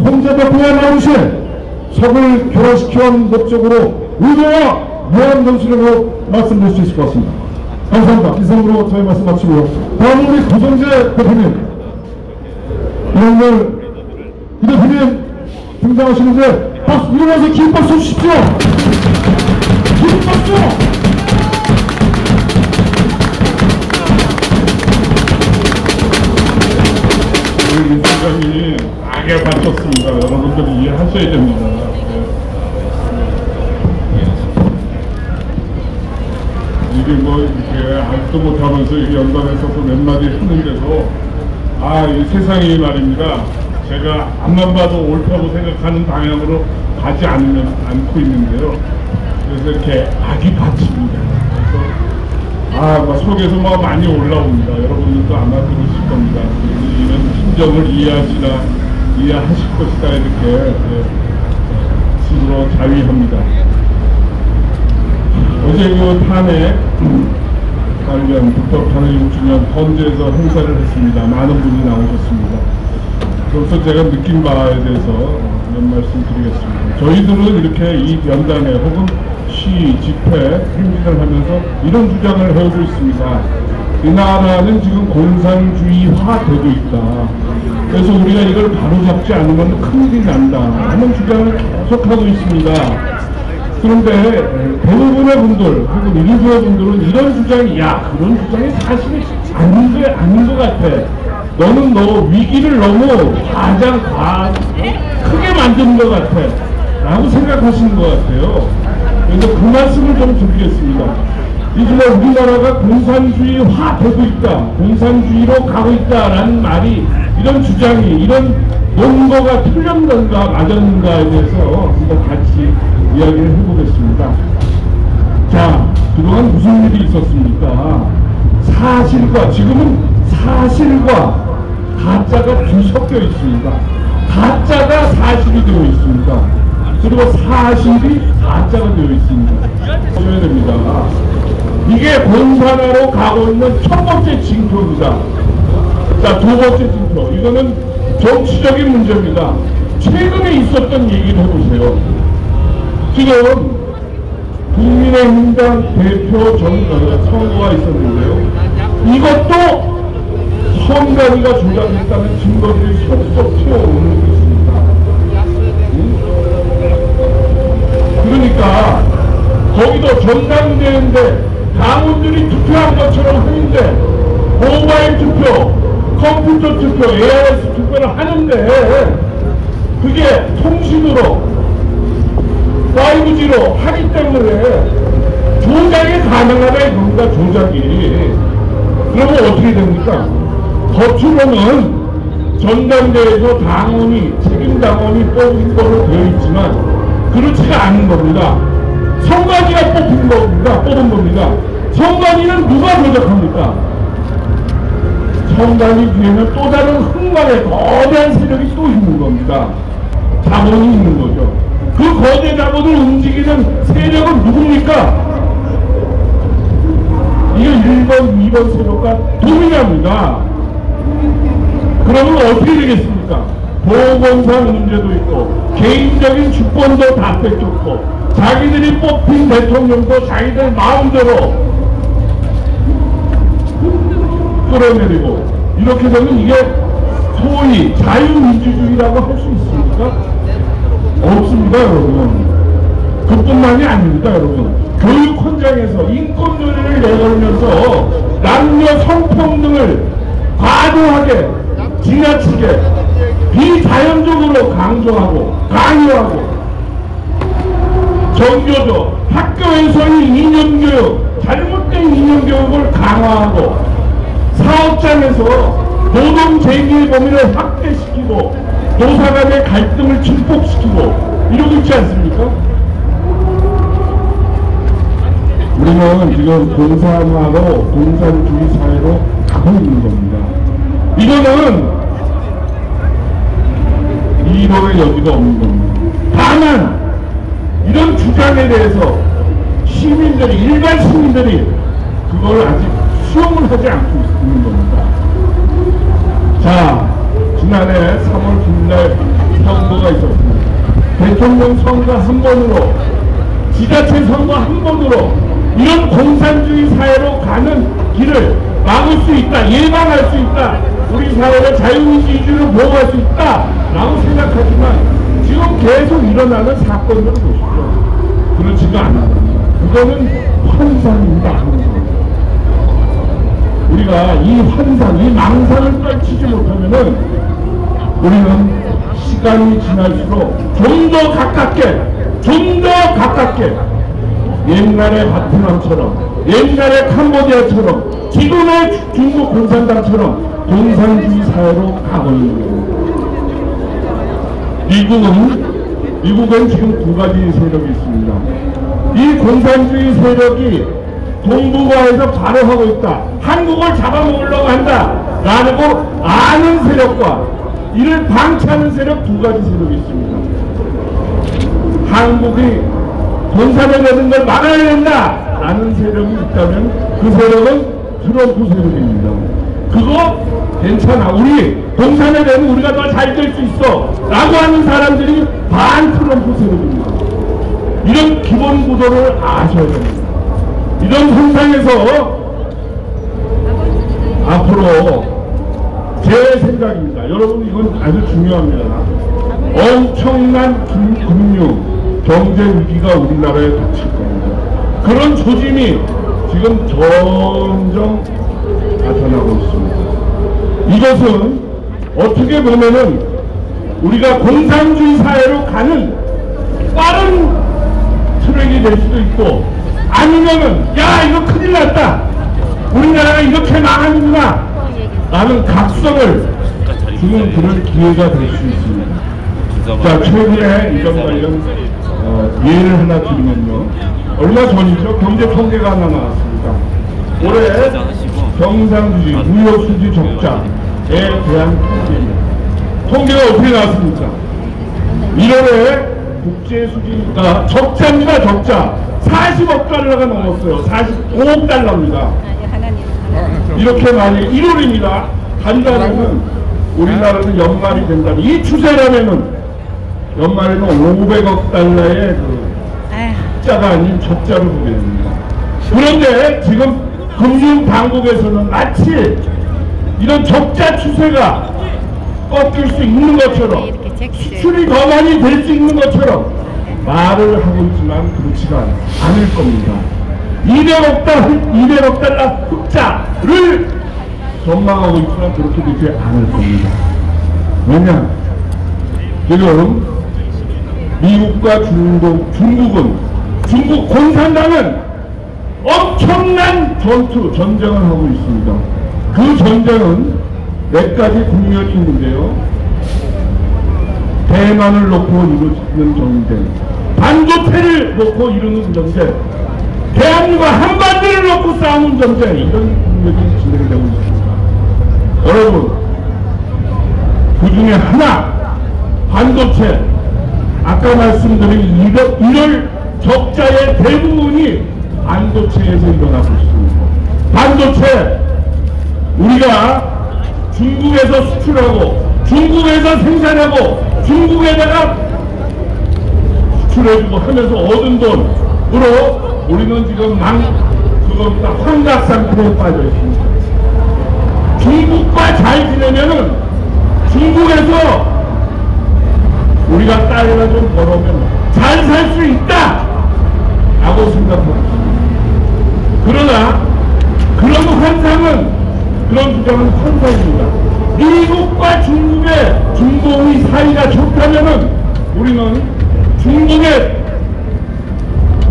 손자덕분에 나오신 첩을 교란시키는 목적으로 의도와 무한 전술로 말씀드릴 수 있을 것 같습니다. 감사합니다. 이상으로 저희 말씀 마치고요. 다음은 우리 고성재 대표님, 이런 걸 이 대표님 등장하시는데 박수, 일어나서 긴 박수 주십시오. 긴 박수. 우리 임 팀장님이 악에 바쳤습니다. 여러분들이 이해하셔야 됩니다. 이게 이렇게 알지도 못하면서 연단에서 몇 마디 하는데도 이 세상이 말입니다. 제가 앞만 봐도 옳다고 생각하는 방향으로 가지 않고 있는데요. 그래서 이렇게 악이 받칩니다. 그래서 속에서 많이 올라옵니다. 여러분들도 아마 그러실 겁니다. 이런 심정을 이해하실 것이다 이렇게 스스로 자위합니다. 어제 그 탄핵 관련 북쪽 탄핵 6주년 헌재에서 행사를 했습니다. 많은 분이 나오셨습니다. 그래서 제가 느낀 바에 대해서 몇 말씀 드리겠습니다. 저희들은 이렇게 이 연단회 혹은 시, 집회, 행진을 하면서 이런 주장을 해오고 있습니다. 이 나라는 지금 공산주의화 되고 있다. 그래서 우리가 이걸 바로잡지 않으면 큰일이 난다 하는 주장을 계속하고 있습니다. 그런데 대부분의 분들 혹은 일부의 분들은 이런 주장이 그런 주장이 사실이 아닌 것 같아. 너는 너 위기를 너무 크게 만드는 것 같아 라고 생각하시는 것 같아요. 그래서 그 말씀을 좀 드리겠습니다. 이제 우리나라가 공산주의화 되고 있다, 공산주의로 가고 있다라는 말이, 이런 주장이, 이런 논거가 틀렸는가 맞았는가에 대해서 한번 같이 이야기를 해보겠습니다. 자, 그동안 무슨 일이 있었습니까? 사실과, 지금은 사실과 가짜가 뒤섞여 있습니다. 가짜가 사실이 되어 있습니다. 그리고 사실이 가짜가 되어 있습니다. 보셔야 됩니다. 이게 공산화로 가고 있는 첫 번째 징표입니다. 자, 두 번째 징표. 이거는 정치적인 문제입니다. 최근에 있었던 얘기를 해보세요. 지금 국민의힘당 대표 선거가 있었는데요. 이것도 선관위가 조작했다는 증거들이 속속 튀어오르고 있습니다. 그러니까 거기도 전당대회인데 당원들이 투표한 것처럼 하는데 모바일 투표, 컴퓨터 투표, AIS 투표를 하는데 그게 통신으로 5G로 하기 때문에 조작이 가능하다 이겁니다. 조작이. 그러면 어떻게 됩니까? 겉으로는 전당대회에서 당원이, 책임당원이 뽑은 거로 되어 있지만 그렇지가 않은 겁니다. 선관위가 뽑은 겁니다. 선관위는 누가 조작합니까? 선관위 뒤에는 또 다른 흥망의 거대한 세력이 또 있는 겁니다. 자본이 있는 거죠. 그 거대 자본을 움직이는 세력은 누굽니까? 이게 1번, 2번 세력과 동일합니다. 그러면 어떻게 되겠습니까? 보건상 문제도 있고 개인적인 주권도 다 뺏겼고 자기들이 뽑힌 대통령도 자기들 마음대로 끌어내리고, 이렇게 되면 이게 소위 자유민주주의라고 할 수 있습니까? 없습니다, 여러분. 그뿐만이 아닙니다, 여러분. 교육 현장에서 인권 논의를 내걸면서 남녀 성평등을 과도하게, 지나치게, 비자연적으로 강조하고 강요하고, 정교조, 학교에서의 이념교육, 잘못된 이념교육을 강화하고, 사업장에서 노동쟁의의 범위를 확대시키고 노사 간의 갈등을 증폭시키고 이러고 있지 않습니까? 우리는 지금 공산화로, 공산주의 사회로 가고 있는 겁니다. 이거는 이론의 여지가 없는 겁니다. 다만 이런 주장에 대해서 시민들이, 일반 시민들이 그걸 아직 수용을 하지 않고 있는 겁니다. 자, 지난해 3월 9일 선거가 있었습니다. 대통령 선거 한 번으로, 지자체 선거 한 번으로 이런 공산주의 사회로 가는 길을 막을 수 있다, 예방할 수 있다, 우리 사회의 자유민주주의를 보호할 수 있다 라고 생각하지만 지금 계속 일어나는 사건들을 보시죠. 그렇지가 않아요. 그거는 환상입니다. 우리가 이 환상, 이 망상을 떨치지 못하면은 우리는 시간이 지날수록 좀 더 가깝게 옛날의 베트남처럼, 옛날의 캄보디아처럼, 지금의 중국 공산당처럼 공산주의 사회로 가고 있는 거예요. 미국은 지금 두 가지 세력이 있습니다. 이 공산주의 세력이 동북아에서 바로 하고 있다, 한국을 잡아먹으려고 한다 라고 아는 세력과 이를 방치하는 세력, 두 가지 세력이 있습니다. 한국이 공산화되는 걸 막아야 된다라는 세력이 있다면 그 세력은 트럼프 세력입니다. 그거 괜찮아. 우리 공산화되면 우리가 더 잘 될 수 있어 라고 하는 사람들이 반 트럼프 세력입니다. 이런 기본 구도를 아셔야 됩니다. 이런 선상에서 앞으로 제 생각입니다. 여러분 이건 아주 중요합니다. 엄청난 금융 경제 위기가 우리나라에 닥칠 겁니다. 그런 조짐이 지금 점점 나타나고 있습니다. 이것은 어떻게 보면은 우리가 공산주의 사회로 가는 빠른 트랙이 될 수도 있고, 아니면은 야 이거 큰일 났다, 우리나라가 이렇게 망하는구나 라는 각성을 주는 그런 기회가 될 수 있습니다. 자, 최근에 이점 관련 예를 하나 드리면요, 얼마 전이죠, 경제통계가 하나 나왔습니다. 올해 경상수지 무역수지 적자에 대한 통계가 어떻게 나왔습니까? 1월에 국제수지가 적자입니다. 적자 40억 달러가 넘었어요. 45억 달러입니다. 이렇게 많이 1월입니다. 한 달에는 우리나라는 연말이 된다면, 이 추세라면은 연말에는 500억 달러의 그 흑자가 아닌 적자를 보게 됩니다. 그런데 지금 금융당국에서는 마치 이런 적자 추세가 꺾일 수 있는 것처럼, 수출이 더 많이 될 수 있는 것처럼 말을 하고 있지만 그렇지가 않을 겁니다. 200억 달러 흑자를 전망하고 있지만 그렇게 되지 않을 겁니다. 왜냐? 지금 미국과 중국 공산당은 엄청난 전쟁을 하고 있습니다. 그 전쟁은 몇 가지 국면이 있는데요. 대만을 놓고 이루어지는 전쟁, 반도체를 놓고 이루는 전쟁, 대한민국과 한반도를 놓고 싸우는 전쟁, 이런 국면이 진행되고 있습니다. 여러분, 그 중에 하나, 반도체, 아까 말씀드린 이럴 적자의 대부분이 반도체에서 일어나고 있습니다. 반도체, 우리가 중국에서 수출하고 중국에서 생산하고 중국에다가 수출해주고 하면서 얻은 돈으로 우리는 지금 환각 상태에 빠져 있습니다. 중국과 잘 지내면은 중국에서 우리가 딸이나 좀 벌어오면 잘 살 수 있다 라고 생각하고 있습니다. 그러나 그런 환상은, 그런 주장은 환상입니다. 미국과 중국의 중동의 사이가 좋다면은 우리는 중국에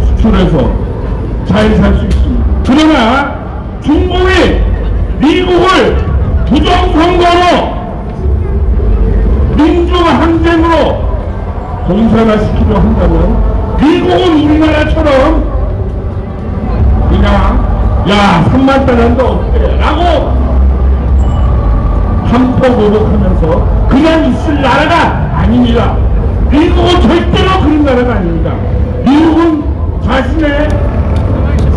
수출해서 잘 살 수 있습니다. 그러나 중국이 미국을 부정선거로 민주항쟁으로 공산화시키려 한다면 미국은 우리나라처럼 그냥 야 3만 달러인데 어때? 라고 한포고복하면서 그냥 있을 나라가 아닙니다. 미국은 절대로 그런 나라가 아닙니다. 미국은 자신의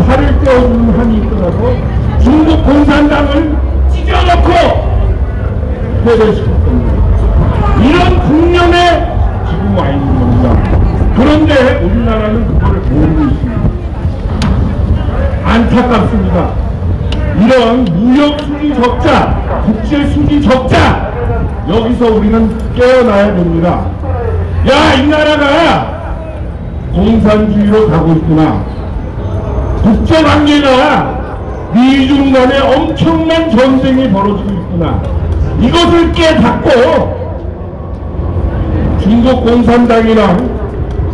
살을 떼어주는 한이 있더라도 중국 공산당을 찢어놓고 패배시켰습니다. 이런 국면에 지금 와 있는 겁니다. 그런데 우리나라는 그거를 모르고 있습니다. 안타깝습니다. 이런 무역 수지 적자, 국제 수지 적자, 여기서 우리는 깨어나야 됩니다. 야, 이 나라가 공산주의로 가고 있구나. 국제관계가 미중 간에 엄청난 전쟁이 벌어지고 있구나. 이것을 깨닫고 중국 공산당이랑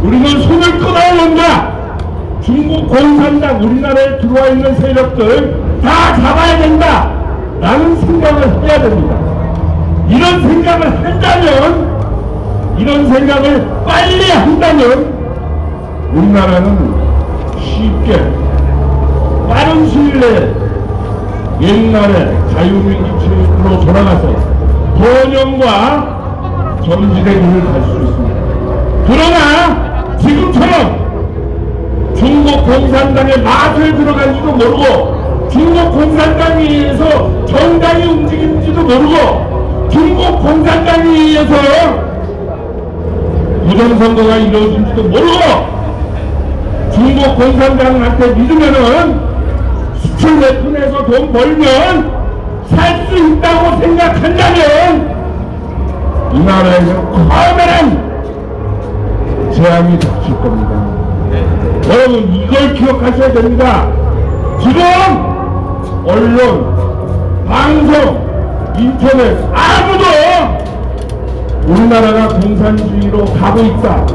우리는 손을 끊어야 한다. 중국 공산당, 우리나라에 들어와 있는 세력들 다 잡아야 된다 라는 생각을 해야 됩니다. 이런 생각을 한다면, 이런 생각을 빨리 한다면 우리나라는 쉽게 빠른 시일 내에 옛날에 자유민주주의로 돌아가서 번영과 전진의 길을 갈 수 있습니다. 그러나 지금처럼 중국 공산당의 맛을 들어간지도 모르고 중국 공산당에 의해서 정당이 움직이는지도 모르고 중국 공산당에 의해서 부정선거가 이루어진지도 모르고 중국 공산당한테 믿으면은 수출 웹툰에서 돈 벌면 살 수 있다고 생각한다면 이 나라에서 커다란 재앙이 닥칠 겁니다. 여러분 이걸 기억하셔야 됩니다. 지금 언론, 방송, 인터넷 아무도 우리나라가 공산주의로 가고 있다,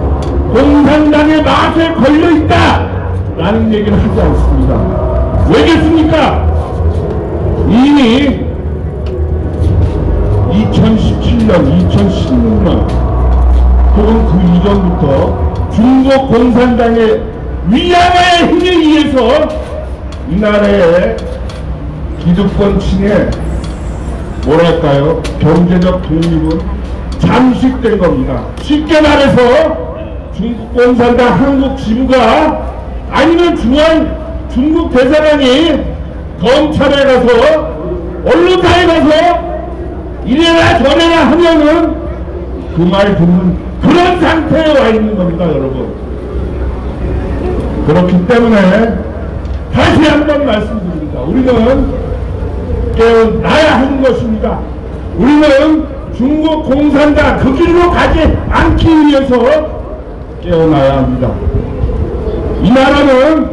공산당의 맛에 걸려 있다 라는 얘기를 하지 않습니다. 왜겠습니까? 이미 2017년, 2016년 혹은 그 이전부터 중국 공산당의 위안화의 힘에 의해서 이 나라의 기득권층의 뭐랄까요, 경제적 독립은 잠식된 겁니다. 쉽게 말해서 중국 공산당 한국 지부가 아니면 중국 대사관이 검찰에 가서 언론사에 가서 이래라 저래라 하면은 그 말 듣는 그런 상태에 와 있는 겁니다, 여러분. 그렇기 때문에 다시 한번 말씀드립니다. 우리는 깨어나야 하는 것입니다. 우리는 중국 공산당 그 길로 가지 않기 위해서 깨어나야 합니다. 이 나라는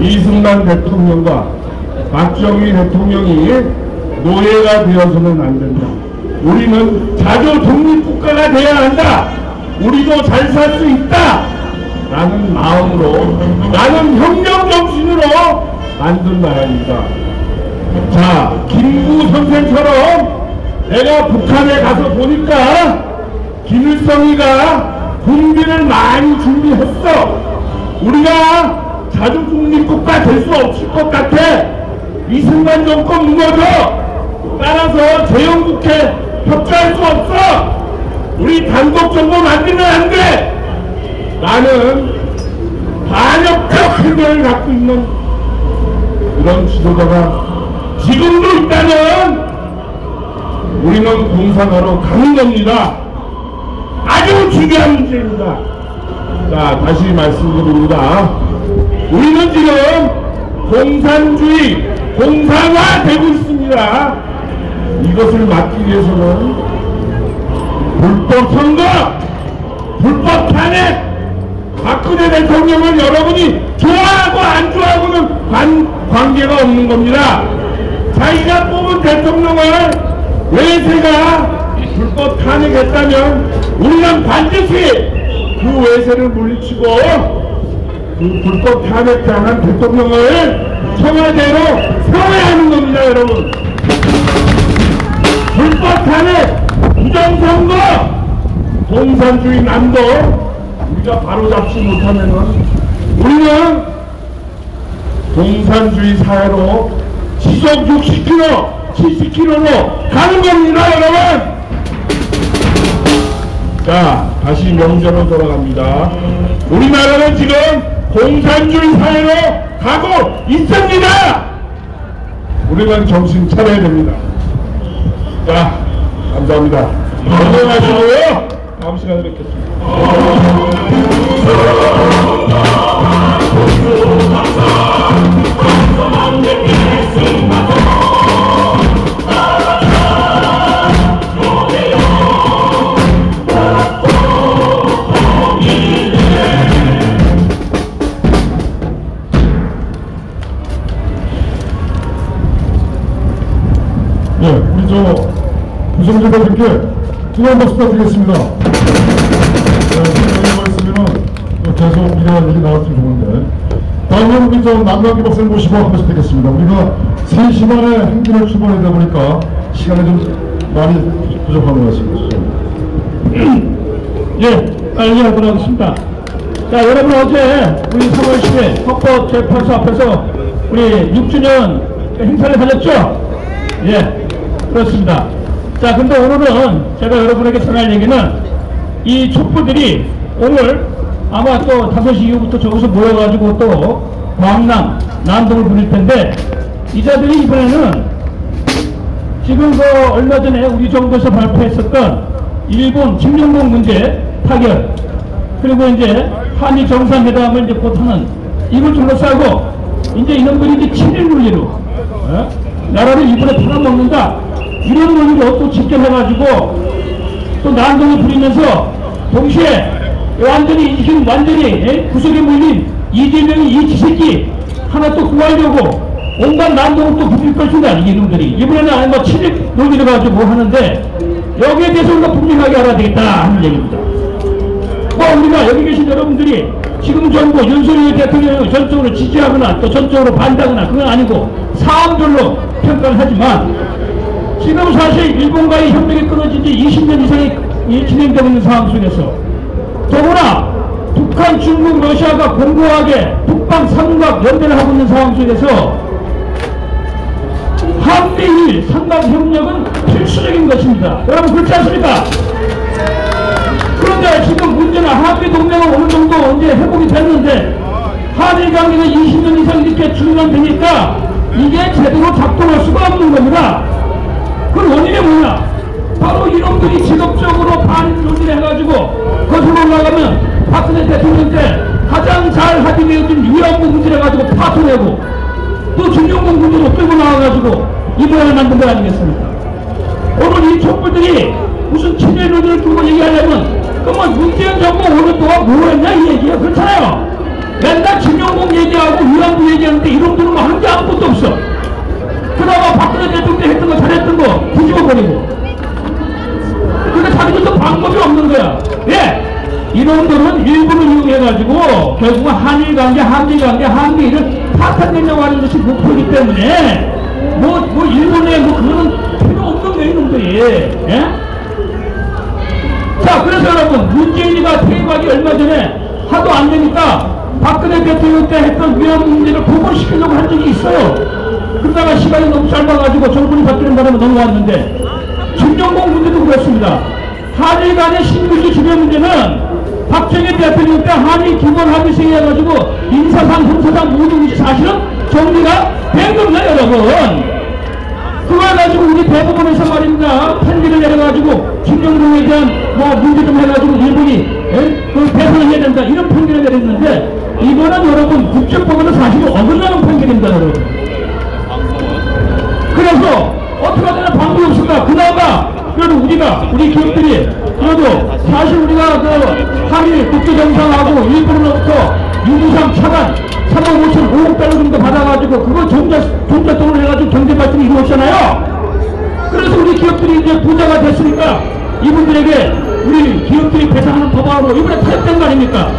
이승만 대통령과 박정희 대통령이 노예가 되어서는 안 된다. 우리는 자주 독립국가가 되어야 한다. 우리도 잘 살 수 있다 라는 마음으로, 나는 혁명 정신으로 만든 나라입니다. 자, 김구 선생처럼 내가 북한에 가서 보니까 김일성이가 군비를 많이 준비했어. 우리가 자주 독립국가 될 수 없을 것 같아. 이승만 정권 무너져. 따라서 재형국회 협조할 수 없어. 우리 단독정부 만들면 안 돼. 나는 반역적 생각을 갖고 있는 이런 지도자가 지금도 있다면 우리는 공산화로 가는 겁니다. 아주 중요한 문제입니다. 자, 다시 말씀드립니다. 우리는 지금 공산주의, 공산화 되고 있습니다. 이것을 막기 위해서는 불법 선거, 불법 탄핵, 박근혜 대통령을 여러분이 좋아하고 안 좋아하고는 관계가 없는 겁니다. 자기가 뽑은 대통령을 외세가 불법 탄핵했다면 우리는 반드시 그 외세를 물리치고 그 불법 탄핵당한 대통령을 청와대로 세워야 하는 겁니다, 여러분. 불법 탄핵, 부정선거, 공산주의 난도 우리가 바로잡지 못하면은 우리는 공산주의 사회로 지속 60km, 70km로 가는 겁니다, 여러분. 자, 다시 명제로 돌아갑니다. 우리나라는 지금 공산주의 사회로 가고 있습니다. 우리는 정신 차려야 됩니다. 자, 감사합니다. 건강하시고요. 다음 시간에 뵙겠습니다. 네, 우리 구성자들께 뜨거운 박수 부탁드리겠습니다. 네, 말씀이면 계속 이런 얘기 나왔으면 좋은데, 다음은 우리 남강기 박사님 모시고 한 번씩 듣겠습니다. 우리가 3시 반에 행진을 출발하다 보니까 시간이 좀 많이 부족한 것 같습니다. 예, 빨리 하도록 하겠습니다. 자, 여러분 어제 우리 3월 10일 헌법재판소 앞에서 우리 6주년 행사를 가졌죠? 예, 그렇습니다. 자, 근데 오늘은 제가 여러분에게 전할 얘기는 이 촛불들이 오늘 아마 또 5시 이후부터 저기서 모여가지고 또 광남, 난동을 부릴 텐데, 이자들이 이번에는 지금 얼마 전에 우리 정부에서 발표했었던 일본 김정국 문제 타결, 그리고 이제 한일 정상회담을 이제 곧 하는 이걸 둘러싸고 이제 이놈들이 이제 7일 논리로 나라를 일본에 팔아먹는다, 이런 논리로 또 집결해가지고 또 난동을 부리면서 동시에 완전히 지금 완전히 구석에 몰린 이재명이 이 지새끼 하나 또 구하려고 온갖 난동을 또 부릴 것이다, 이놈들이. 이번에는 아니 뭐 7일 논리로 가지고 하는데, 여기에 대해서 우리가 분명하게 알아야 되겠다 하는 얘기입니다. 뭐 우리가 여기 계신 여러분들이 지금 정부 윤석열 대통령을 전적으로 지지하거나 또 전적으로 반대하거나 그건 아니고 사안별로 평가를 하지만, 지금 사실 일본과의 협력이 끊어진 지 20년 이상이 진행되고 있는 상황 속에서, 더구나 북한, 중국, 러시아가 공고하게 북방 삼각 연대를 하고 있는 상황 속에서 한미일 삼각협력은 필수적인 것입니다. 여러분 그렇지 않습니까? 그런데 지금 문제는 한미동맹은 어느 정도 이제 회복이 됐는데, 한일 관계가 20년 이상 이렇게 중단되니까 이게 제대로 작동할 수가 없는 겁니다. 그 원인이 뭐냐? 바로 이놈들이 직업적으로 반일 논의를 해가지고 거슬러 올라가면 박근혜 대통령 때 가장 잘 합의되어진 위안부 문제를 가지고 파토내고 또 중용공 문제로 끌고 나와가지고 이번에 만든 거 아니겠습니까? 오늘 이 촛불들이 무슨 친일 논의를 두고 얘기하려면 그러면 문재인 정부 오늘 동안 뭐 했냐 이 얘기야. 그렇잖아요. 맨날 중용공 얘기하고 위안부 얘기하는데 이놈들은 뭐 한 게 아무것도 없어. 그나마 박근혜 대통령 했던 거 잘했던 거 뒤집어버리고. 그러니까 자기들도 방법이 없는 거야. 왜? 이놈들은 일본을 이용해가지고 결국은 한일관계, 한미관계, 한미를 파탄내려고 하는 것이 목표이기 때문에 뭐 일본에 뭐 그거는 필요 없는 거야 이놈들이. 예? 자, 그래서 여러분 문재인이가 퇴임하기 얼마 전에 하도 안 되니까 박근혜 대통령 때 했던 위안부 문제를 복원시키려고 한 적이 있어요. 그러다가 시간이 너무 짧아가지고 정권이 바뀌는 바람에 넘어왔는데, 김정국 문제도 그렇습니다. 한일 간의 신분지 주변 문제는 박정희 대통령 때 한일 기본 합의식에 해가지고 인사상, 형사상 모든 것이 사실은 정리가 된 겁니다, 여러분. 그거 가지고 우리 대법원에서 말입니다. 판결을 내려가지고 김정국에 대한 뭐 문제 좀 해가지고 일본이 그 배상을 해야 된다, 이런 판결을 내렸는데, 이거는 여러분 국제법에는 사실 어긋나는 판결입니다, 여러분. 그래서 어떻게 하면 방법이 없을까? 그나마 그래도 우리 기업들이 그래도 사실 우리가 그 한일 국제정상하고 일본으로부터 유무상 차관 3억 5천 5억 달러 정도 받아가지고 그거 종잣돈을 해가지고 경제발전이 이루어졌잖아요. 그래서 우리 기업들이 이제 부자가 됐으니까 이분들에게 우리 기업들이 배상하는 법안으로 이번에 타협된 거 아닙니까?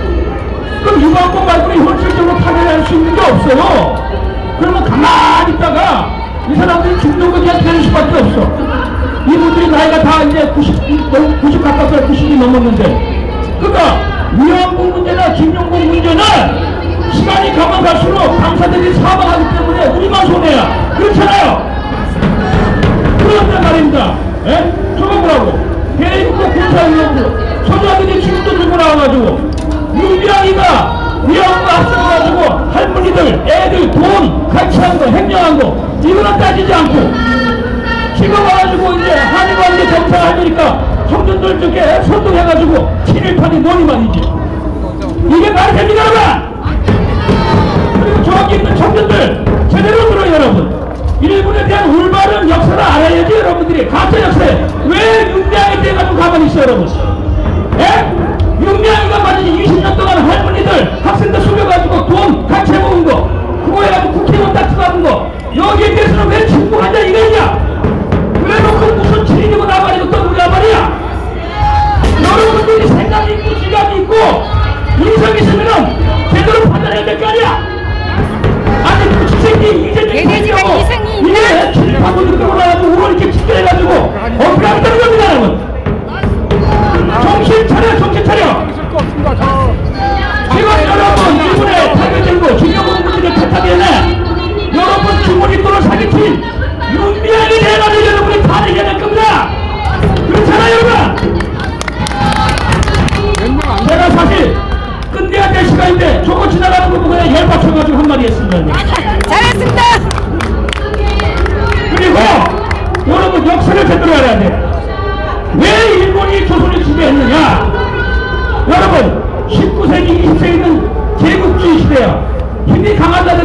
그럼 이 방법 말고는 현실적으로 타결할 수 있는 게 없어요. 그러면 가만히 있다가 이 사람들이 죽는 거 그냥 되는 수밖에 없어. 이분들이 나이가 다 이제 90 가깝게 90이 넘었는데, 그러니까 위안부 문제나 김용국 문제는 시간이 가면 갈수록 당사자들이 사망하기 때문에 우리만 손해야. 그렇잖아요. 그런데 말입니다. 예? 저거 뭐라고? 대립국 군사위원부 소장들이 지금도 들고 나와가지고 윤비양이가 위안부 앞서가지고 할머니들, 애들 돈 같이 한 거, 횡령한 거 이거는 따지지 않고 지금 와가지고 이제 한일관계 정상하니까 청년들 쪽에 선동해가지고 친일파니 뭐니 말이지. 이게 말이 됩니까, 여러분? 그리고 저기 있는 청년들 제대로 들어요, 여러분. 일본에 대한 올바른 역사를 알아야지. 여러분들이 가짜 역사에 왜 윤비양이 돼가지고 가만히 있어요, 여러분? 예? 윤비양이가 만약에 20년 동안 할머니들 학생들 속여가지고 돈 같이 해먹은 거 그거 해가지고 국회의원 다투가는 거 여기에 대해서는 왜 침묵하냐 이거냐. 그래놓고 무슨 친일이고 나발이고 떠들냐 말이야. 여러분들이 생각이 있고 지각이 있고 인성이 있으면은 제대로 판단해야 될 거 아니야. 아니 그 지새끼 이재명이 이게 친일파고 느끼고 나가지고 오늘 이렇게 집결해가지고 어떻게 하겠다는 겁니다, 여러분.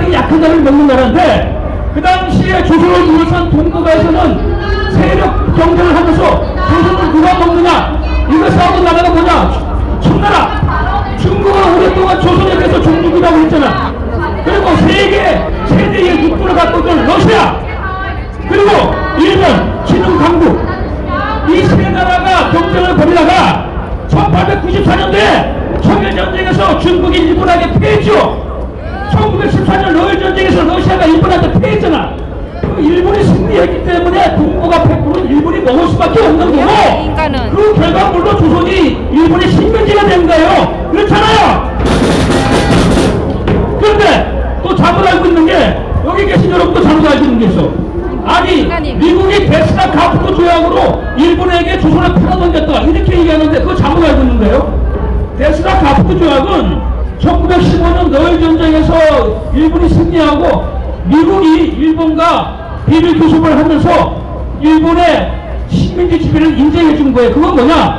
세력이 약한 자를 먹는 나라인데 그 당시에 조선을 둘러싼 동북아에서는 세력 경쟁을 하면서 조선을 누가 먹느냐 이거 싸우는 나라가 뭐냐? 청나라. 중국은 오랫동안 조선에 대해서 종주국이라고 했잖아. 그리고 세계 최대의 육군을 갖고 있던 러시아, 그리고 일본, 친중 강국, 이 세 나라가 경쟁을 벌이다가 1894년도에 청일전쟁에서 중국이 일본에게 패했죠. 1914년 러일전쟁에서 러시아가 일본한테 패했잖아. 일본이 승리했기 때문에 동북아 패권은 일본이 먹을 수밖에 없는 거고, 그 결과물로 조선이 일본의 식민지가 된 거예요. 그렇잖아요. 그런데 또 잘못 알고 있는 게, 여기 계신 여러분도 잘못 알고 있는 게 있어. 아니 미국이 데스나 카프토 조약으로 일본에게 조선을 팔아넘겼다 이렇게 얘기하는데 그거 잘못 알고 있는데요. 데스나 카프토 조약은 1915년 러일전쟁에서 일본이 승리하고 미국이 일본과 비밀 교섭을 하면서 일본의 식민지 지배를 인정해 준 거예요. 그건 뭐냐?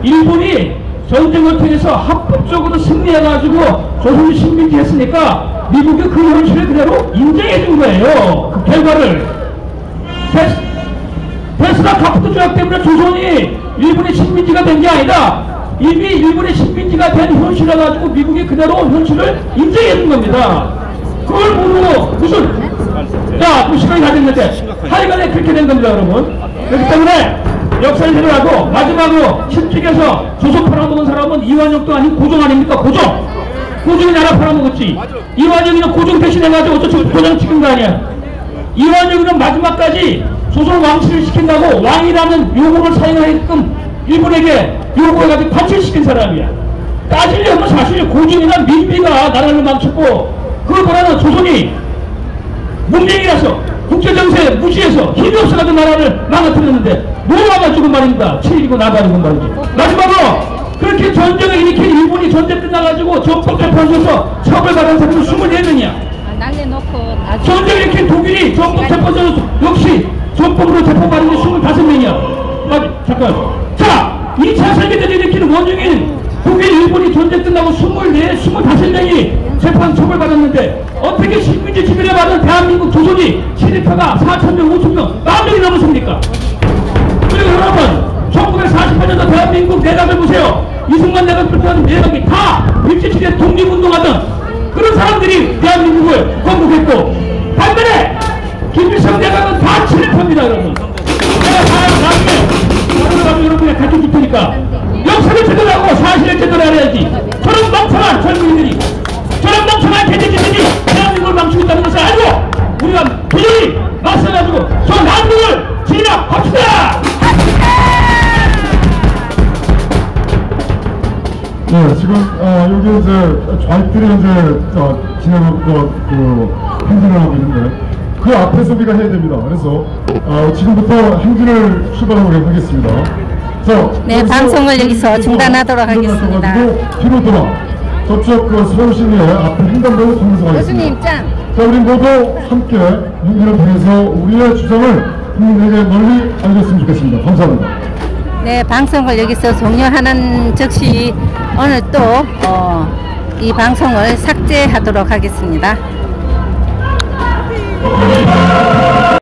일본이 전쟁을 통해서 합법적으로 승리해가지고 조선이 식민지 했으니까 미국이 그 현실을 그대로 인정해 준 거예요. 그 결과를. 데스나 카프토 조약 때문에 조선이 일본의 식민지가 된 게 아니라 이미 일본의 식민지가 된 현실을 가지고 미국이 그대로 현실을 인정해 준 겁니다. 그걸 모르고 무슨 자, 그 시간이 다 됐는데 하여간에 그렇게 된 겁니다, 여러분. 그렇기 때문에 역사를 해결하고 마지막으로 실직에서 조선 팔아먹은 사람은 이완용도 아닌 고종 아닙니까? 고종이 나라 팔아먹었지. 이완용이는 고종 대신해가지고 어쩌고 고종 찍은 거 아니야. 이완용이는 마지막까지 조선 왕실을 시킨다고 왕이라는 용어를 사용하게끔 일본에게 요구해가지고 관철시킨 사람이야. 따지려면 사실 고종이나 민비가 나라를 망쳤고 그거보다는 조선이 문명이라서 국제정세에 무시해서 힘이 없어가지고 나라를 망가뜨렸는데 노아가지고 말입니다. 치이고 나가는 건 말이지. 마지막으로 그렇게 전쟁을 일으킨 일본이 전쟁 끝나가지고 전폭재판소에서 처벌받은 사람은 24명이야. 전쟁을 일으킨 독일이 전폭재판소에서 역시 전폭으로 재판받은 게 25명이야. 잠깐. 자, 2차 세계대전을 일으키는 원흉인 독일, 일본이 전쟁 끝나고 25명이 재판 처벌받았는데 어떻게 식민지 지배를 받은 대한민국 조선이 시리파가 4,000명, 5,000명, 10,000명이 넘었습니까? 그리고 여러분 1948년도 대한민국 내각을 보세요. 이승만 내각 비롯한 내각이 다 일제시대 독립운동하던 그런 사람들이 대한민국을 건국했고 반면에 김일성 내각은 다 친일파입니다. 여러분 제가 나중에 여러분이 가르쳐 줄 테니까 역사를 제대로 하고 사실을 제대로 알아야지. 저런 멍청한 젊은이들이 저런 멍청한 개돼지들이 대한민국을 망치고 있다는 것을 알고 우리가 도저히 맞서가지고 저 난국을 진압합시다. 네, 지금 여기 이제 좌익들이 현재 진행하고 행진을 하고 있는데 그 앞에서 우리가 해야 됩니다. 그래서 지금부터 행진을 출발하도록 하겠습니다. 자, 네, 방송을 여기서 중단하도록 하겠습니다. 뒤로 돌아 저쪽 서울시내 앞에 횡단보도 통해서 가겠습니다. 자, 우리 모두 함께 행진을 통해서 우리의 주장을 국민에게 널리 알렸으면 좋겠습니다. 감사합니다. 네, 방송을 여기서 종료하는 즉시 오늘 또 이 방송을 삭제하도록 하겠습니다.